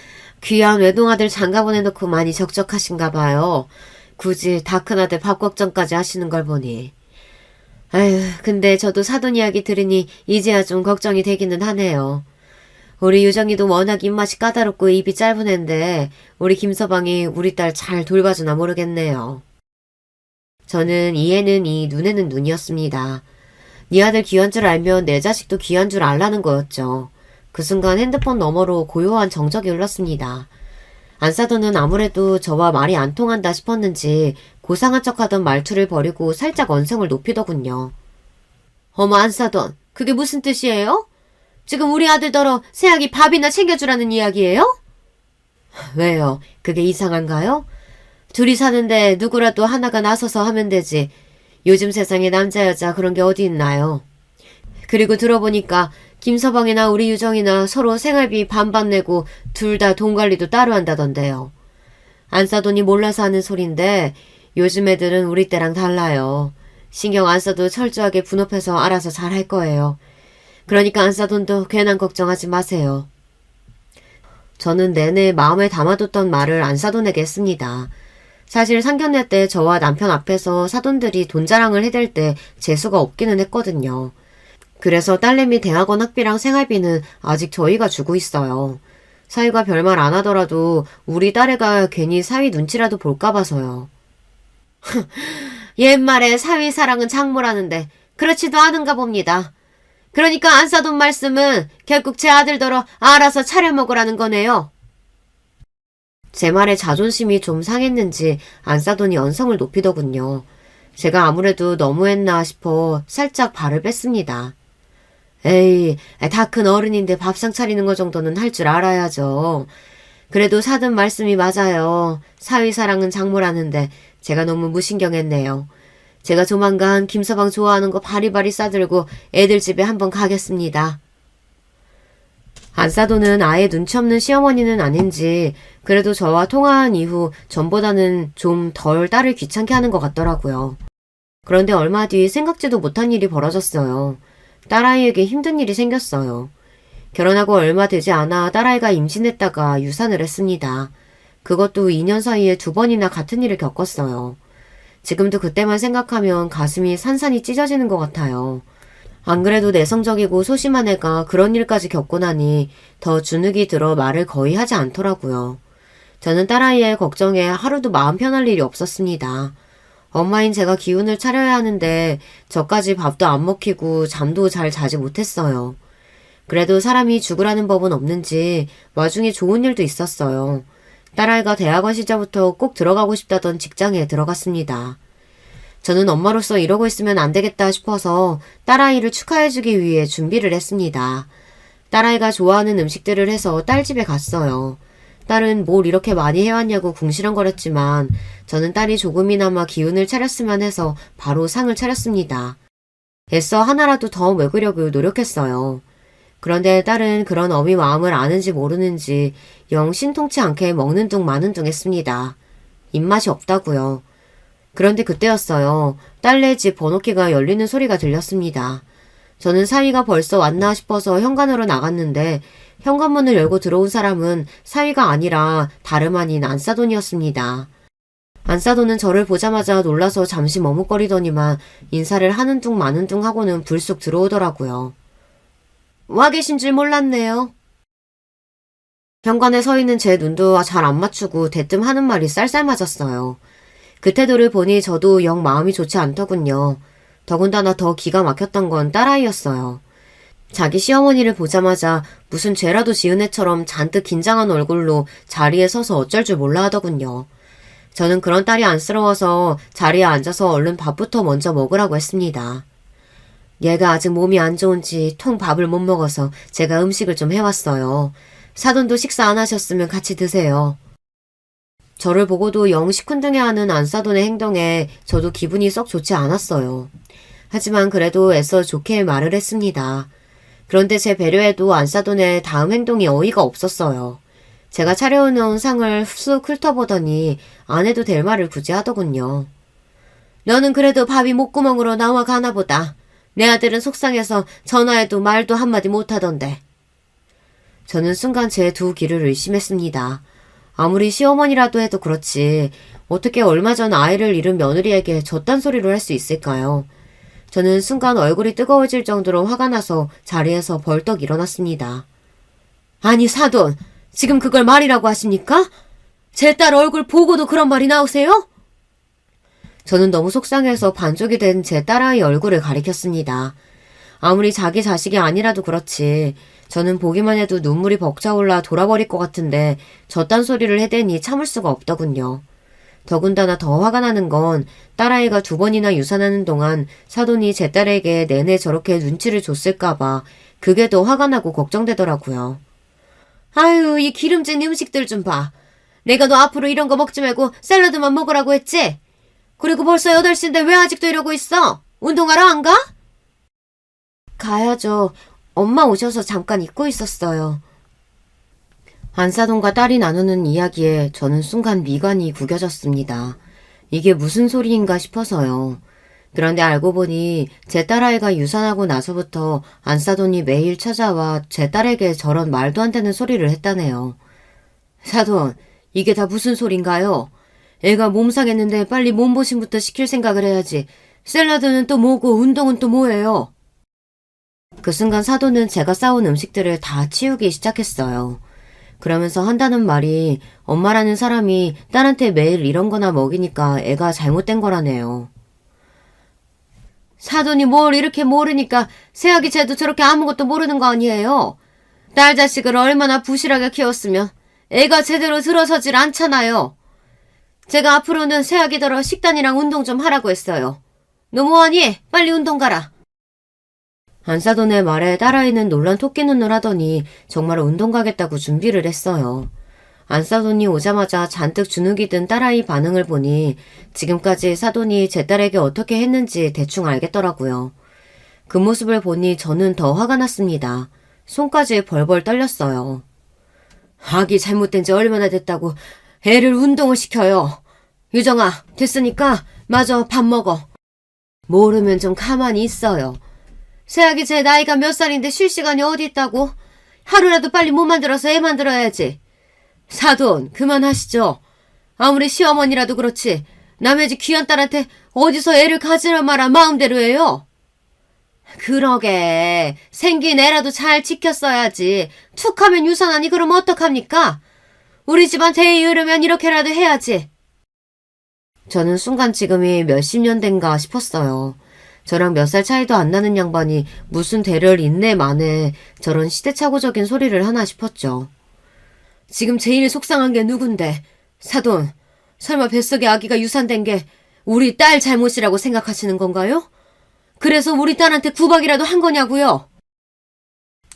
Speaker 1: 귀한 외동아들 장가 보내놓고 많이 적적하신가 봐요. 굳이 다 큰아들 밥 걱정까지 하시는 걸 보니. 아휴, 근데 저도 사돈 이야기 들으니 이제야 좀 걱정이 되기는 하네요. 우리 유정이도 워낙 입맛이 까다롭고 입이 짧은 앤데 우리 김서방이 우리 딸 잘 돌봐주나 모르겠네요. 저는 이에는 이, 눈에는 눈이었습니다. 네 아들 귀한 줄 알면 내 자식도 귀한 줄 알라는 거였죠. 그 순간 핸드폰 너머로 고요한 정적이 흘렀습니다. 안사돈은 아무래도 저와 말이 안 통한다 싶었는지 고상한 척하던 말투를 버리고 살짝 언성을 높이더군요. 어머 안사돈, 그게 무슨 뜻이에요? 지금 우리 아들더러 새아기 밥이나 챙겨주라는 이야기예요? 왜요? 그게 이상한가요? 둘이 사는데 누구라도 하나가 나서서 하면 되지. 요즘 세상에 남자 여자 그런 게 어디 있나요? 그리고 들어보니까 김서방이나 우리 유정이나 서로 생활비 반반 내고 둘 다 돈 관리도 따로 한다던데요. 안사돈이 몰라서 하는 소린데 요즘 애들은 우리 때랑 달라요. 신경 안 써도 철저하게 분업해서 알아서 잘 할 거예요. 그러니까 안사돈도 괜한 걱정하지 마세요. 저는 내내 마음에 담아뒀던 말을 안사돈에게 했습니다. 사실 상견례 때 저와 남편 앞에서 사돈들이 돈 자랑을 해댈 때 재수가 없기는 했거든요. 그래서 딸내미 대학원 학비랑 생활비는 아직 저희가 주고 있어요. 사위가 별말 안 하더라도 우리 딸애가 괜히 사위 눈치라도 볼까 봐서요. 옛말에 사위 사랑은 장모라는데 그렇지도 않은가 봅니다. 그러니까 안사돈 말씀은 결국 제 아들더러 알아서 차려 먹으라는 거네요. 제 말에 자존심이 좀 상했는지 안사돈이 언성을 높이더군요. 제가 아무래도 너무했나 싶어 살짝 발을 뺐습니다. 에이, 다 큰 어른인데 밥상 차리는 거 정도는 할 줄 알아야죠. 그래도 사돈 말씀이 맞아요. 사위 사랑은 장모라는데 제가 너무 무신경했네요. 제가 조만간 김서방 좋아하는 거 바리바리 싸들고 애들 집에 한번 가겠습니다. 안사돈은 아예 눈치 없는 시어머니는 아닌지 그래도 저와 통화한 이후 전보다는 좀 덜 딸을 귀찮게 하는 것 같더라고요. 그런데 얼마 뒤 생각지도 못한 일이 벌어졌어요. 딸아이에게 힘든 일이 생겼어요. 결혼하고 얼마 되지 않아 딸아이가 임신했다가 유산을 했습니다. 그것도 2년 사이에 2번이나 같은 일을 겪었어요. 지금도 그때만 생각하면 가슴이 산산이 찢어지는 것 같아요. 안 그래도 내성적이고 소심한 애가 그런 일까지 겪고 나니 더 주눅이 들어 말을 거의 하지 않더라고요. 저는 딸아이의 걱정에 하루도 마음 편할 일이 없었습니다. 엄마인 제가 기운을 차려야 하는데 저까지 밥도 안 먹히고 잠도 잘 자지 못했어요. 그래도 사람이 죽으라는 법은 없는지 와중에 좋은 일도 있었어요. 딸아이가 대학원 시절부터 꼭 들어가고 싶다던 직장에 들어갔습니다. 저는 엄마로서 이러고 있으면 안 되겠다 싶어서 딸아이를 축하해주기 위해 준비를 했습니다. 딸아이가 좋아하는 음식들을 해서 딸집에 갔어요. 딸은 뭘 이렇게 많이 해왔냐고 궁시렁거렸지만 저는 딸이 조금이나마 기운을 차렸으면 해서 바로 상을 차렸습니다. 애써 하나라도 더 먹으려고 노력했어요. 그런데 딸은 그런 어미 마음을 아는지 모르는지 영 신통치 않게 먹는 둥 마는 둥 했습니다. 입맛이 없다고요. 그런데 그때였어요. 딸네 집 번호키가 열리는 소리가 들렸습니다. 저는 사위가 벌써 왔나 싶어서 현관으로 나갔는데 현관문을 열고 들어온 사람은 사위가 아니라 다름 아닌 안사돈이었습니다. 안사돈은 저를 보자마자 놀라서 잠시 머뭇거리더니만 인사를 하는 둥 마는 둥 하고는 불쑥 들어오더라고요. 와 계신 줄 몰랐네요. 현관에 서 있는 제 눈도 잘 안 맞추고 대뜸 하는 말이 쌀쌀 맞았어요. 그 태도를 보니 저도 영 마음이 좋지 않더군요. 더군다나 더 기가 막혔던 건 딸아이였어요. 자기 시어머니를 보자마자 무슨 죄라도 지은 애처럼 잔뜩 긴장한 얼굴로 자리에 서서 어쩔 줄 몰라 하더군요. 저는 그런 딸이 안쓰러워서 자리에 앉아서 얼른 밥부터 먼저 먹으라고 했습니다. 얘가 아직 몸이 안 좋은지 통 밥을 못 먹어서 제가 음식을 좀 해왔어요. 사돈도 식사 안 하셨으면 같이 드세요. 저를 보고도 영 시큰둥해하는 안사돈의 행동에 저도 기분이 썩 좋지 않았어요. 하지만 그래도 애써 좋게 말을 했습니다. 그런데 제 배려에도 안사돈의 다음 행동이 어이가 없었어요. 제가 차려놓은 상을 쑥 훑어보더니 안 해도 될 말을 굳이 하더군요. 너는 그래도 밥이 목구멍으로 나와 가나 보다. 내 아들은 속상해서 전화해도 말도 한마디 못하던데. 저는 순간 제 두 귀를 의심했습니다. 아무리 시어머니라도 해도 그렇지 어떻게 얼마 전 아이를 잃은 며느리에게 저딴 소리를 할 수 있을까요? 저는 순간 얼굴이 뜨거워질 정도로 화가 나서 자리에서 벌떡 일어났습니다. 아니 사돈, 지금 그걸 말이라고 하십니까? 제 딸 얼굴 보고도 그런 말이 나오세요? 저는 너무 속상해서 반쪽이 된 제 딸아이 얼굴을 가리켰습니다. 아무리 자기 자식이 아니라도 그렇지 저는 보기만 해도 눈물이 벅차올라 돌아버릴 것 같은데 저딴 소리를 해대니 참을 수가 없더군요. 더군다나 더 화가 나는 건 딸아이가 2번이나 유산하는 동안 사돈이 제 딸에게 내내 저렇게 눈치를 줬을까봐 그게 더 화가 나고 걱정되더라고요. 아유, 이 기름진 음식들 좀 봐. 내가 너 앞으로 이런 거 먹지 말고 샐러드만 먹으라고 했지? 그리고 벌써 8시인데 왜 아직도 이러고 있어? 운동하러 안 가? 가야죠. 엄마 오셔서 잠깐 잊고 있었어요. 안사돈과 딸이 나누는 이야기에 저는 순간 미간이 구겨졌습니다. 이게 무슨 소리인가 싶어서요. 그런데 알고 보니 제 딸아이가 유산하고 나서부터 안사돈이 매일 찾아와 제 딸에게 저런 말도 안 되는 소리를 했다네요. 사돈, 이게 다 무슨 소린가요? 애가 몸 상했는데 빨리 몸보신부터 시킬 생각을 해야지. 샐러드는 또 뭐고 운동은 또 뭐예요? 그 순간 사돈은 제가 싸온 음식들을 다 치우기 시작했어요. 그러면서 한다는 말이 엄마라는 사람이 딸한테 매일 이런 거나 먹이니까 애가 잘못된 거라네요. 사돈이 뭘 이렇게 모르니까 새아기 쟤도 저렇게 아무것도 모르는 거 아니에요. 딸 자식을 얼마나 부실하게 키웠으면 애가 제대로 들어서질 않잖아요. 제가 앞으로는 새아기더러 식단이랑 운동 좀 하라고 했어요. 너 뭐하니? 빨리 운동 가라. 안사돈의 말에 딸아이는 놀란 토끼 눈을 하더니 정말 운동 가겠다고 준비를 했어요. 안사돈이 오자마자 잔뜩 주눅이 든 딸아이 반응을 보니 지금까지 사돈이 제 딸에게 어떻게 했는지 대충 알겠더라고요. 그 모습을 보니 저는 더 화가 났습니다. 손까지 벌벌 떨렸어요. 아기 잘못된 지 얼마나 됐다고 애를 운동을 시켜요. 유정아, 됐으니까 마저 밥 먹어. 모르면 좀 가만히 있어요. 새아기 제 나이가 몇 살인데 쉴 시간이 어디 있다고? 하루라도 빨리 못 만들어서 애 만들어야지. 사돈, 그만하시죠. 아무리 시어머니라도 그렇지 남의 집 귀한 딸한테 어디서 애를 가지라 마라 마음대로 해요. 그러게 생긴 애라도 잘 지켰어야지. 툭하면 유산하니 그럼 어떡합니까? 우리 집안 대의 이르면 이렇게라도 해야지. 저는 순간 지금이 몇십 년 된가 싶었어요. 저랑 몇 살 차이도 안 나는 양반이 무슨 대를 인내 만에 저런 시대착오적인 소리를 하나 싶었죠. 지금 제일 속상한 게 누군데? 사돈, 설마 뱃속에 아기가 유산된 게 우리 딸 잘못이라고 생각하시는 건가요? 그래서 우리 딸한테 구박이라도 한 거냐고요?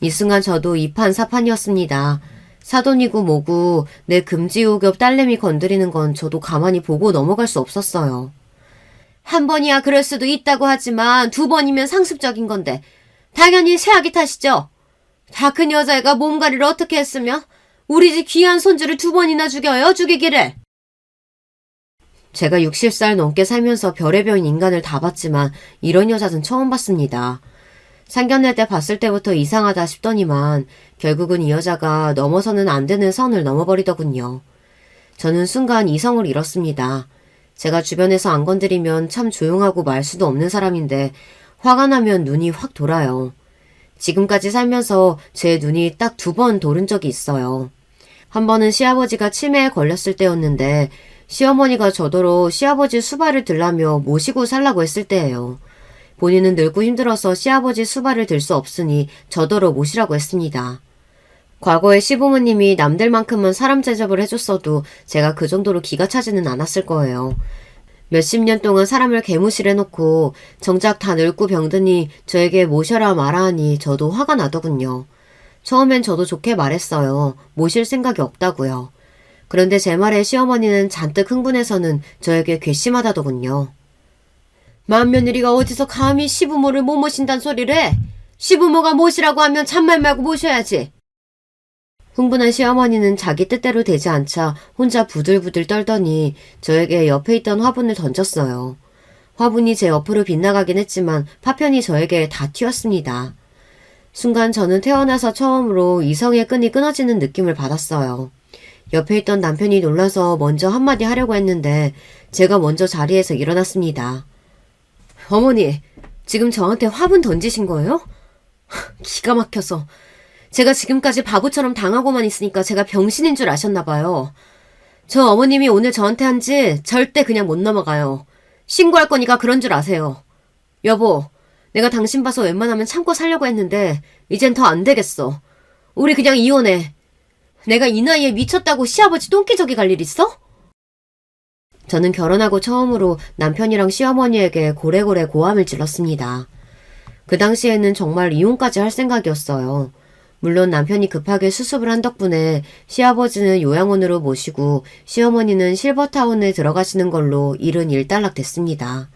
Speaker 1: 이 순간 저도 이판사판이었습니다. 사돈이고 뭐고 내 금지우겹 딸내미 건드리는 건 저도 가만히 보고 넘어갈 수 없었어요. 한 번이야 그럴 수도 있다고 하지만 두 번이면 상습적인 건데 당연히 새아기 탓이죠. 다 큰 여자애가 몸가리를 어떻게 했으면 우리 집 귀한 손주를 두 번이나 죽여요, 죽이기를. 제가 60살 넘게 살면서 별의별 인간을 다 봤지만 이런 여자는 처음 봤습니다. 상견례 때 봤을 때부터 이상하다 싶더니만 결국은 이 여자가 넘어서는 안 되는 선을 넘어버리더군요. 저는 순간 이성을 잃었습니다. 제가 주변에서 안 건드리면 참 조용하고 말 수도 없는 사람인데 화가 나면 눈이 확 돌아요. 지금까지 살면서 제 눈이 딱 2번 돌은 적이 있어요. 한 번은 시아버지가 치매에 걸렸을 때였는데 시어머니가 저더러 시아버지 수발을 들라며 모시고 살라고 했을 때예요. 본인은 늙고 힘들어서 시아버지 수발을 들 수 없으니 저더러 모시라고 했습니다. 과거에 시부모님이 남들만큼은 사람 대접을 해줬어도 제가 그 정도로 기가 차지는 않았을 거예요. 몇십 년 동안 사람을 개무실해놓고 정작 다 늙고 병드니 저에게 모셔라 마라 하니 저도 화가 나더군요. 처음엔 저도 좋게 말했어요. 모실 생각이 없다고요. 그런데 제 말에 시어머니는 잔뜩 흥분해서는 저에게 괘씸하다더군요. 맏며느리가 어디서 감히 시부모를 못 모신단 소리를 해? 시부모가 모시라고 하면 잔말 말고 모셔야지. 흥분한 시어머니는 자기 뜻대로 되지 않자 혼자 부들부들 떨더니 저에게 옆에 있던 화분을 던졌어요. 화분이 제 옆으로 빗나가긴 했지만 파편이 저에게 다 튀었습니다. 순간 저는 태어나서 처음으로 이성의 끈이 끊어지는 느낌을 받았어요. 옆에 있던 남편이 놀라서 먼저 한마디 하려고 했는데 제가 먼저 자리에서 일어났습니다. 어머니, 지금 저한테 화분 던지신 거예요? 기가 막혀서. 제가 지금까지 바보처럼 당하고만 있으니까 제가 병신인 줄 아셨나 봐요. 저 어머님이 오늘 저한테 한 짓 절대 그냥 못 넘어가요. 신고할 거니까 그런 줄 아세요. 여보, 내가 당신 봐서 웬만하면 참고 살려고 했는데 이젠 더 안 되겠어. 우리 그냥 이혼해. 내가 이 나이에 미쳤다고 시아버지 똥기저귀 갈 일 있어? 저는 결혼하고 처음으로 남편이랑 시어머니에게 고래고래 고함을 질렀습니다. 그 당시에는 정말 이혼까지 할 생각이었어요. 물론 남편이 급하게 수습을 한 덕분에 시아버지는 요양원으로 모시고 시어머니는 실버타운에 들어가시는 걸로 일은 일단락됐습니다.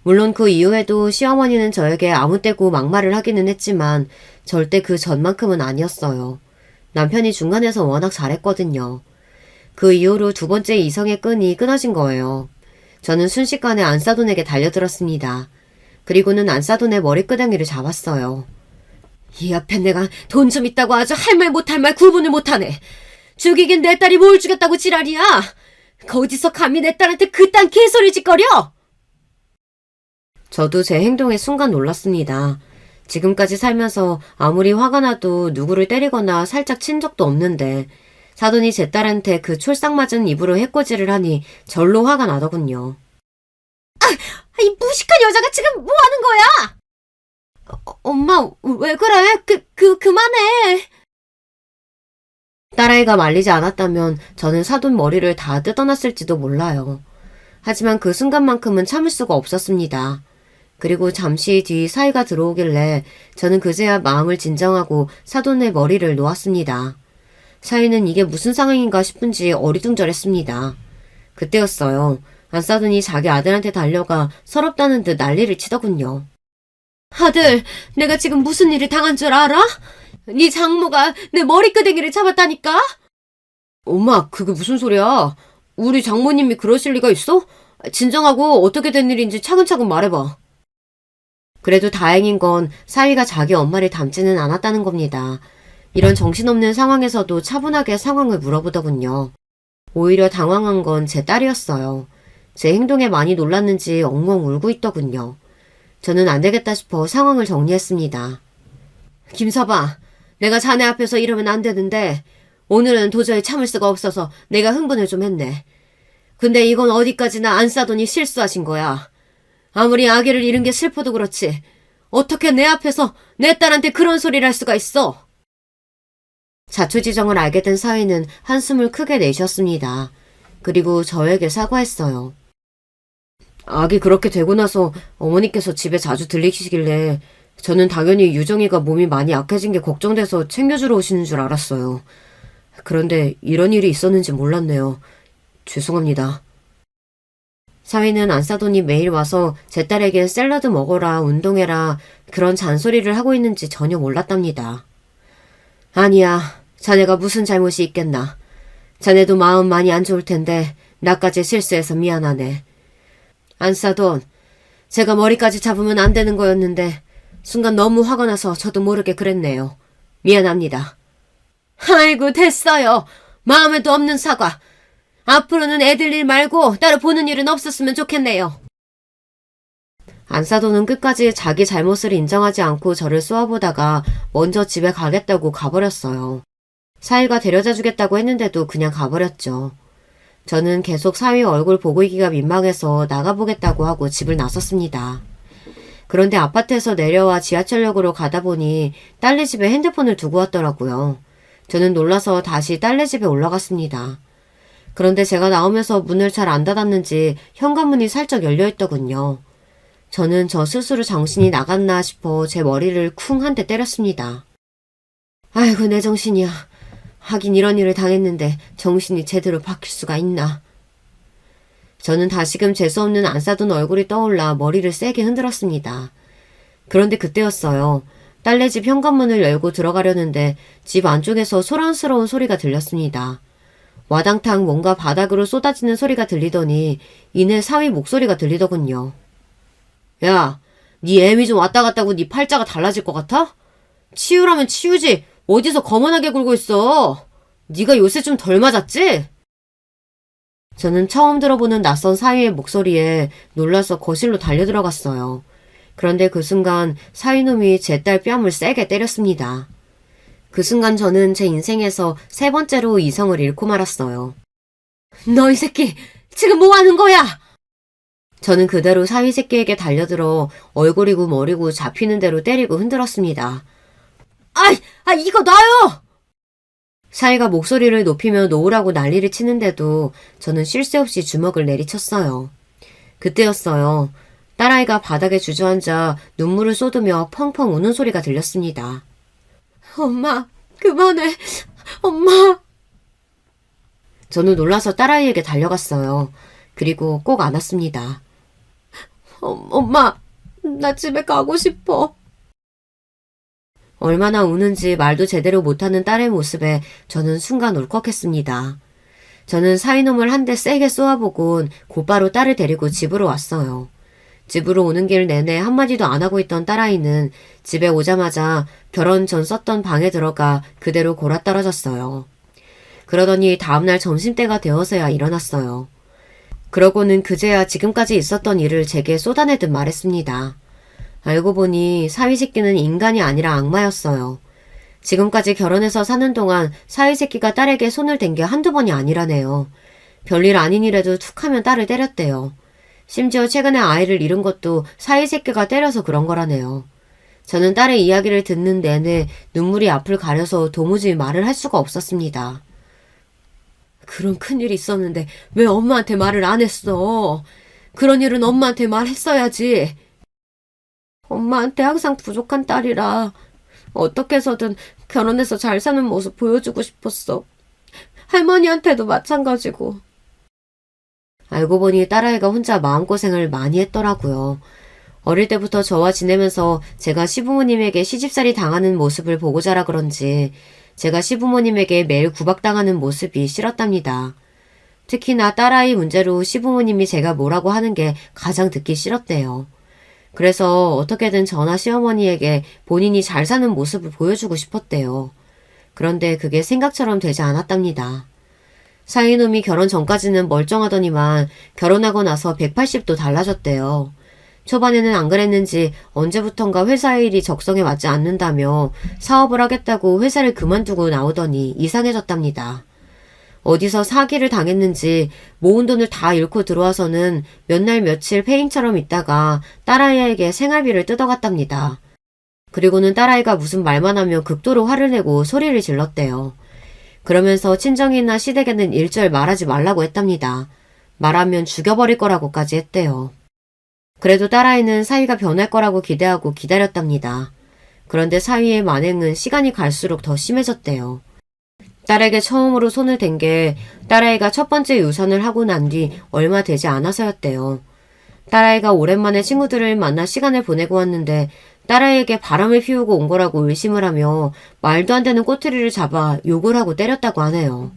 Speaker 1: 물론 그 이후에도 시어머니는 저에게 아무 때고 막말을 하기는 했지만 절대 그 전만큼은 아니었어요. 남편이 중간에서 워낙 잘했거든요. 그 이후로 2번째 이성의 끈이 끊어진 거예요. 저는 순식간에 안사돈에게 달려들었습니다. 그리고는 안사돈의 머리끄댕이를 잡았어요. 이 앞에 내가 돈 좀 있다고 아주 할 말 못할 말 구분을 못하네. 죽이긴 내 딸이 뭘 죽였다고 지랄이야. 어디서 감히 내 딸한테 그딴 개소리 짓거려? 저도 제 행동에 순간 놀랐습니다. 지금까지 살면서 아무리 화가 나도 누구를 때리거나 살짝 친 적도 없는데 사돈이 제 딸한테 그 촐싹맞은 입으로 해코지를 하니 절로 화가 나더군요. 이 무식한 여자가 지금 뭐 하는 거야? 엄마, 왜 그래? 그만해. 딸아이가 말리지 않았다면 저는 사돈 머리를 다 뜯어놨을지도 몰라요. 하지만 그 순간만큼은 참을 수가 없었습니다. 그리고 잠시 뒤 사이가 들어오길래 저는 그제야 마음을 진정하고 사돈의 머리를 놓았습니다. 사이는 이게 무슨 상황인가 싶은지 어리둥절했습니다. 그때였어요. 안사돈이 자기 아들한테 달려가 서럽다는 듯 난리를 치더군요. 아들, 내가 지금 무슨 일을 당한 줄 알아? 네 장모가 내 머리끄댕이를 잡았다니까? 엄마, 그게 무슨 소리야? 우리 장모님이 그러실 리가 있어? 진정하고 어떻게 된 일인지 차근차근 말해봐. 그래도 다행인 건 사위가 자기 엄마를 닮지는 않았다는 겁니다. 이런 정신없는 상황에서도 차분하게 상황을 물어보더군요. 오히려 당황한 건 제 딸이었어요. 제 행동에 많이 놀랐는지 엉엉 울고 있더군요. 저는 안 되겠다 싶어 상황을 정리했습니다. 김서방, 내가 자네 앞에서 이러면 안 되는데 오늘은 도저히 참을 수가 없어서 내가 흥분을 좀 했네. 근데 이건 어디까지나 안사돈이 실수하신 거야. 아무리 아기를 잃은 게 슬퍼도 그렇지. 어떻게 내 앞에서 내 딸한테 그런 소리를 할 수가 있어? 자초지정을 알게 된 사위는 한숨을 크게 내쉬었습니다. 그리고 저에게 사과했어요. 아기 그렇게 되고 나서 어머니께서 집에 자주 들리시길래 저는 당연히 유정이가 몸이 많이 약해진 게 걱정돼서 챙겨주러 오시는 줄 알았어요. 그런데 이런 일이 있었는지 몰랐네요. 죄송합니다. 사위는 안사돈이 매일 와서 제 딸에게 샐러드 먹어라, 운동해라 그런 잔소리를 하고 있는지 전혀 몰랐답니다. 아니야, 자네가 무슨 잘못이 있겠나. 자네도 마음 많이 안 좋을 텐데 나까지 실수해서 미안하네. 안사돈, 제가 머리까지 잡으면 안 되는 거였는데 순간 너무 화가 나서 저도 모르게 그랬네요. 미안합니다. 아이고 됐어요. 마음에도 없는 사과. 앞으로는 애들 일 말고 따로 보는 일은 없었으면 좋겠네요. 안사돈은 끝까지 자기 잘못을 인정하지 않고 저를 쏘아보다가 먼저 집에 가겠다고 가버렸어요. 사위가 데려다 주겠다고 했는데도 그냥 가버렸죠. 저는 계속 사위 얼굴 보고 있기가 민망해서 나가보겠다고 하고 집을 나섰습니다. 그런데 아파트에서 내려와 지하철역으로 가다 보니 딸네 집에 핸드폰을 두고 왔더라고요. 저는 놀라서 다시 딸네 집에 올라갔습니다. 그런데 제가 나오면서 문을 잘 안 닫았는지 현관문이 살짝 열려있더군요. 저는 저 스스로 정신이 나갔나 싶어 제 머리를 쿵 한 대 때렸습니다. 아이고 내 정신이야. 하긴 이런 일을 당했는데 정신이 제대로 바뀔 수가 있나. 저는 다시금 재수없는 안사돈 얼굴이 떠올라 머리를 세게 흔들었습니다. 그런데 그때였어요. 딸네 집 현관문을 열고 들어가려는데 집 안쪽에서 소란스러운 소리가 들렸습니다. 와당탕 뭔가 바닥으로 쏟아지는 소리가 들리더니 이내 사위 목소리가 들리더군요. 야, 네 애미 좀 왔다 갔다 하고 네 팔자가 달라질 것 같아? 치우라면 치우지 어디서 거만하게 굴고 있어. 네가 요새 좀 덜 맞았지? 저는 처음 들어보는 낯선 사위의 목소리에 놀라서 거실로 달려들어갔어요. 그런데 그 순간 사위놈이 제 딸 뺨을 세게 때렸습니다. 그 순간 저는 제 인생에서 3번째로 이성을 잃고 말았어요. 너 이 새끼! 지금 뭐 하는 거야! 저는 그대로 사위 새끼에게 달려들어 얼굴이고 머리고 잡히는 대로 때리고 흔들었습니다. 이거 놔요! 사위가 목소리를 높이며 놓으라고 난리를 치는데도 저는 쉴 새 없이 주먹을 내리쳤어요. 그때였어요. 딸아이가 바닥에 주저앉아 눈물을 쏟으며 펑펑 우는 소리가 들렸습니다. 엄마, 그만해. 엄마. 저는 놀라서 딸아이에게 달려갔어요. 그리고 꼭 안았습니다. 엄마, 나 집에 가고 싶어. 얼마나 우는지 말도 제대로 못하는 딸의 모습에 저는 순간 울컥했습니다. 저는 사위놈을 한 대 세게 쏘아보곤 곧바로 딸을 데리고 집으로 왔어요. 집으로 오는 길 내내 한마디도 안 하고 있던 딸아이는 집에 오자마자 결혼 전 썼던 방에 들어가 그대로 골아떨어졌어요. 그러더니 다음날 점심때가 되어서야 일어났어요. 그러고는 그제야 지금까지 있었던 일을 제게 쏟아내듯 말했습니다. 알고 보니 사위새끼는 인간이 아니라 악마였어요. 지금까지 결혼해서 사는 동안 사위새끼가 딸에게 손을 댄 게 한두 번이 아니라네요. 별일 아닌 일에도 툭하면 딸을 때렸대요. 심지어 최근에 아이를 잃은 것도 사위새끼가 때려서 그런 거라네요. 저는 딸의 이야기를 듣는 내내 눈물이 앞을 가려서 도무지 말을 할 수가 없었습니다. 그런 큰일이 있었는데 왜 엄마한테 말을 안 했어? 그런 일은 엄마한테 말했어야지. 엄마한테 항상 부족한 딸이라 어떻게 해서든 결혼해서 잘 사는 모습 보여주고 싶었어. 할머니한테도 마찬가지고. 알고 보니 딸아이가 혼자 마음고생을 많이 했더라고요. 어릴 때부터 저와 지내면서 제가 시부모님에게 시집살이 당하는 모습을 보고 자라 그런지 제가 시부모님에게 매일 구박당하는 모습이 싫었답니다. 특히나 딸아이 문제로 시부모님이 제가 뭐라고 하는 게 가장 듣기 싫었대요. 그래서 어떻게든 전하 시어머니에게 본인이 잘 사는 모습을 보여주고 싶었대요. 그런데 그게 생각처럼 되지 않았답니다. 사위놈이 결혼 전까지는 멀쩡하더니만 결혼하고 나서 180도 달라졌대요. 초반에는 안 그랬는지 언제부턴가 회사 일이 적성에 맞지 않는다며 사업을 하겠다고 회사를 그만두고 나오더니 이상해졌답니다. 어디서 사기를 당했는지 모은 돈을 다 잃고 들어와서는 몇 날 며칠 폐인처럼 있다가 딸아이에게 생활비를 뜯어갔답니다. 그리고는 딸아이가 무슨 말만 하면 극도로 화를 내고 소리를 질렀대요. 그러면서 친정이나 시댁에는 일절 말하지 말라고 했답니다. 말하면 죽여버릴 거라고까지 했대요. 그래도 딸아이는 사위가 변할 거라고 기대하고 기다렸답니다. 그런데 사위의 만행은 시간이 갈수록 더 심해졌대요. 딸에게 처음으로 손을 댄 게 딸아이가 첫 번째 유산을 하고 난 뒤 얼마 되지 않아서였대요. 딸아이가 오랜만에 친구들을 만나 시간을 보내고 왔는데 딸아이에게 바람을 피우고 온 거라고 의심을 하며 말도 안 되는 꼬투리를 잡아 욕을 하고 때렸다고 하네요.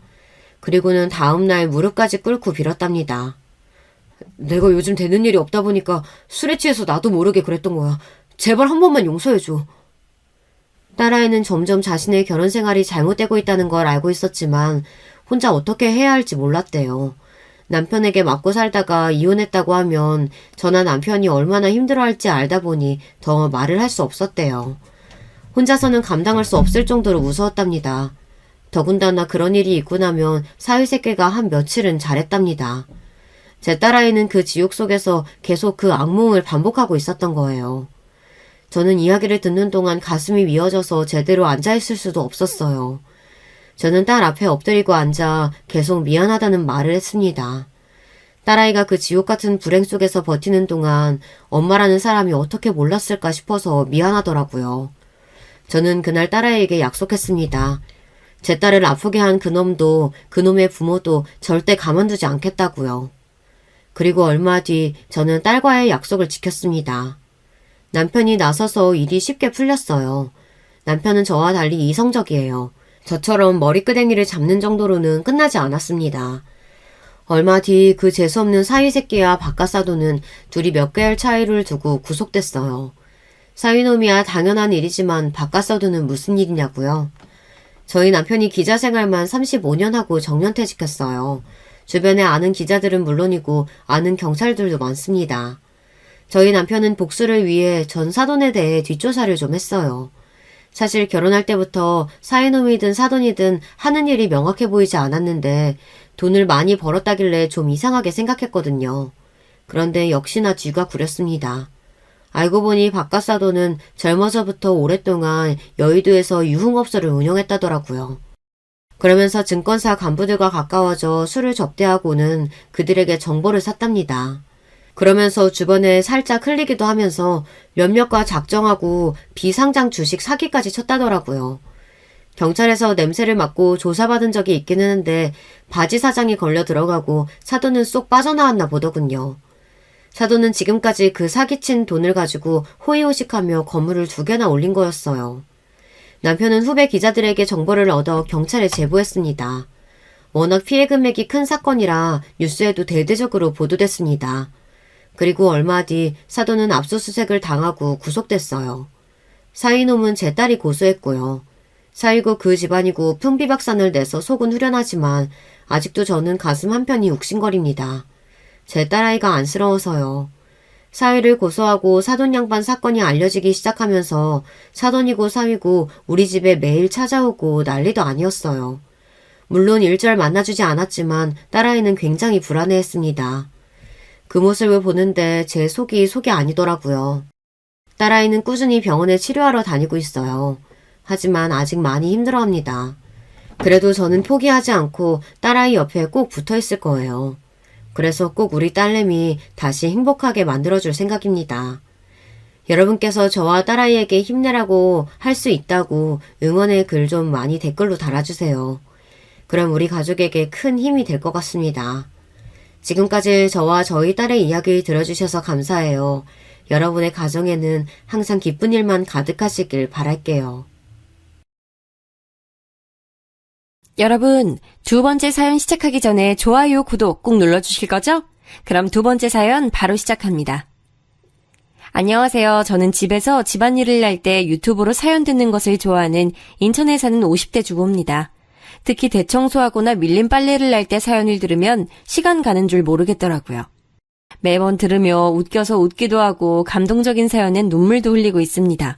Speaker 1: 그리고는 다음날 무릎까지 꿇고 빌었답니다. 내가 요즘 되는 일이 없다 보니까 술에 취해서 나도 모르게 그랬던 거야. 제발 한 번만 용서해줘. 딸아이는 점점 자신의 결혼 생활이 잘못되고 있다는 걸 알고 있었지만 혼자 어떻게 해야 할지 몰랐대요. 남편에게 맞고 살다가 이혼했다고 하면 저나 남편이 얼마나 힘들어할지 알다 보니 더 말을 할 수 없었대요. 혼자서는 감당할 수 없을 정도로 무서웠답니다. 더군다나 그런 일이 있고 나면 사위새끼가 한 며칠은 잘했답니다. 제 딸아이는 그 지옥 속에서 계속 그 악몽을 반복하고 있었던 거예요. 저는 이야기를 듣는 동안 가슴이 미어져서 제대로 앉아있을 수도 없었어요. 저는 딸 앞에 엎드리고 앉아 계속 미안하다는 말을 했습니다. 딸아이가 그 지옥 같은 불행 속에서 버티는 동안 엄마라는 사람이 어떻게 몰랐을까 싶어서 미안하더라고요. 저는 그날 딸아이에게 약속했습니다. 제 딸을 아프게 한 그놈도 그놈의 부모도 절대 가만두지 않겠다고요. 그리고 얼마 뒤 저는 딸과의 약속을 지켰습니다. 남편이 나서서 일이 쉽게 풀렸어요. 남편은 저와 달리 이성적이에요. 저처럼 머리끄댕이를 잡는 정도로는 끝나지 않았습니다. 얼마 뒤 그 재수없는 사위새끼와 바깥사도는 둘이 몇 개월 차이를 두고 구속됐어요. 사위놈이야 당연한 일이지만 바깥사도는 무슨 일이냐고요. 저희 남편이 기자 생활만 35년 하고 정년퇴직했어요. 주변에 아는 기자들은 물론이고 아는 경찰들도 많습니다. 저희 남편은 복수를 위해 전 사돈에 대해 뒷조사를 좀 했어요. 사실 결혼할 때부터 사위놈이든 사돈이든 하는 일이 명확해 보이지 않았는데 돈을 많이 벌었다길래 좀 이상하게 생각했거든요. 그런데 역시나 뒤가 구렸습니다. 알고 보니 바깥사돈은 젊어서부터 오랫동안 여의도에서 유흥업소를 운영했다더라고요. 그러면서 증권사 간부들과 가까워져 술을 접대하고는 그들에게 정보를 샀답니다. 그러면서 주변에 살짝 흘리기도 하면서 몇몇과 작정하고 비상장 주식 사기까지 쳤다더라고요. 경찰에서 냄새를 맡고 조사받은 적이 있기는 한데 바지 사장이 걸려 들어가고 사돈은 쏙 빠져나왔나 보더군요. 사돈은 지금까지 그 사기친 돈을 가지고 호의호식하며 건물을 2개나 올린 거였어요. 남편은 후배 기자들에게 정보를 얻어 경찰에 제보했습니다. 워낙 피해 금액이 큰 사건이라 뉴스에도 대대적으로 보도됐습니다. 그리고 얼마 뒤 사돈은 압수수색을 당하고 구속됐어요. 사위놈은 제 딸이 고소했고요. 사위고 그 집안이고 풍비박산을 내서 속은 후련하지만 아직도 저는 가슴 한편이 욱신거립니다. 제 딸아이가 안쓰러워서요. 사위를 고소하고 사돈 양반 사건이 알려지기 시작하면서 사돈이고 사위고 우리 집에 매일 찾아오고 난리도 아니었어요. 물론 일절 만나주지 않았지만 딸아이는 굉장히 불안해했습니다. 그 모습을 보는데 제 속이 아니더라고요. 딸아이는 꾸준히 병원에 치료하러 다니고 있어요. 하지만 아직 많이 힘들어합니다. 그래도 저는 포기하지 않고 딸아이 옆에 꼭 붙어있을 거예요. 그래서 꼭 우리 딸내미 다시 행복하게 만들어줄 생각입니다. 여러분께서 저와 딸아이에게 힘내라고 할 수 있다고 응원의 글 좀 많이 댓글로 달아주세요. 그럼 우리 가족에게 큰 힘이 될 것 같습니다. 지금까지 저와 저희 딸의 이야기 들어주셔서 감사해요. 여러분의 가정에는 항상 기쁜 일만 가득하시길 바랄게요.
Speaker 2: 여러분, 2번째 사연 시작하기 전에 좋아요, 구독 꼭 눌러주실 거죠? 그럼 2번째 사연 바로 시작합니다. 안녕하세요. 저는 집에서 집안일을 할 때 유튜브로 사연 듣는 것을 좋아하는 인천에 사는 50대 주부입니다. 특히 대청소하거나 밀린 빨래를 할 때 사연을 들으면 시간 가는 줄 모르겠더라고요. 매번 들으며 웃겨서 웃기도 하고 감동적인 사연엔 눈물도 흘리고 있습니다.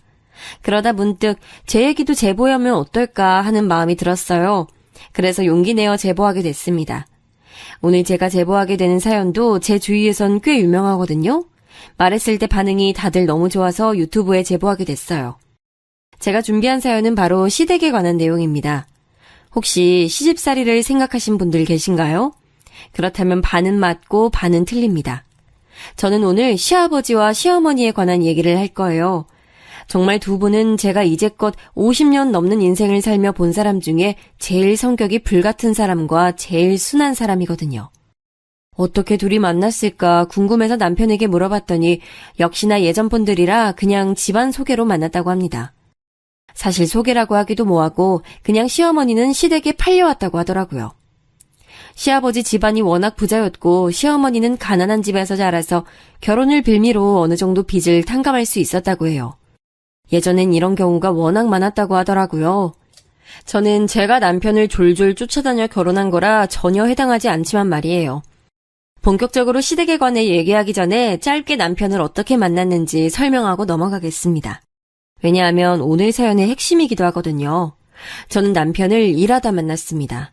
Speaker 2: 그러다 문득 제 얘기도 제보하면 어떨까 하는 마음이 들었어요. 그래서 용기 내어 제보하게 됐습니다. 오늘 제가 제보하게 되는 사연도 제 주위에선 꽤 유명하거든요. 말했을 때 반응이 다들 너무 좋아서 유튜브에 제보하게 됐어요. 제가 준비한 사연은 바로 시댁에 관한 내용입니다. 혹시 시집살이를 생각하신 분들 계신가요? 그렇다면 반은 맞고 반은 틀립니다. 저는 오늘 시아버지와 시어머니에 관한 얘기를 할 거예요. 정말 두 분은 제가 이제껏 50년 넘는 인생을 살며 본 사람 중에 제일 성격이 불같은 사람과 제일 순한 사람이거든요. 어떻게 둘이 만났을까 궁금해서 남편에게 물어봤더니 역시나 예전 분들이라 그냥 집안 소개로 만났다고 합니다. 사실 소개라고 하기도 뭐하고 그냥 시어머니는 시댁에 팔려왔다고 하더라고요. 시아버지 집안이 워낙 부자였고 시어머니는 가난한 집에서 자라서 결혼을 빌미로 어느 정도 빚을 탕감할 수 있었다고 해요. 예전엔 이런 경우가 워낙 많았다고 하더라고요. 저는 제가 남편을 졸졸 쫓아다녀 결혼한 거라 전혀 해당하지 않지만 말이에요. 본격적으로 시댁에 관해 얘기하기 전에 짧게 남편을 어떻게 만났는지 설명하고 넘어가겠습니다. 왜냐하면 오늘 사연의 핵심이기도 하거든요. 저는 남편을 일하다 만났습니다.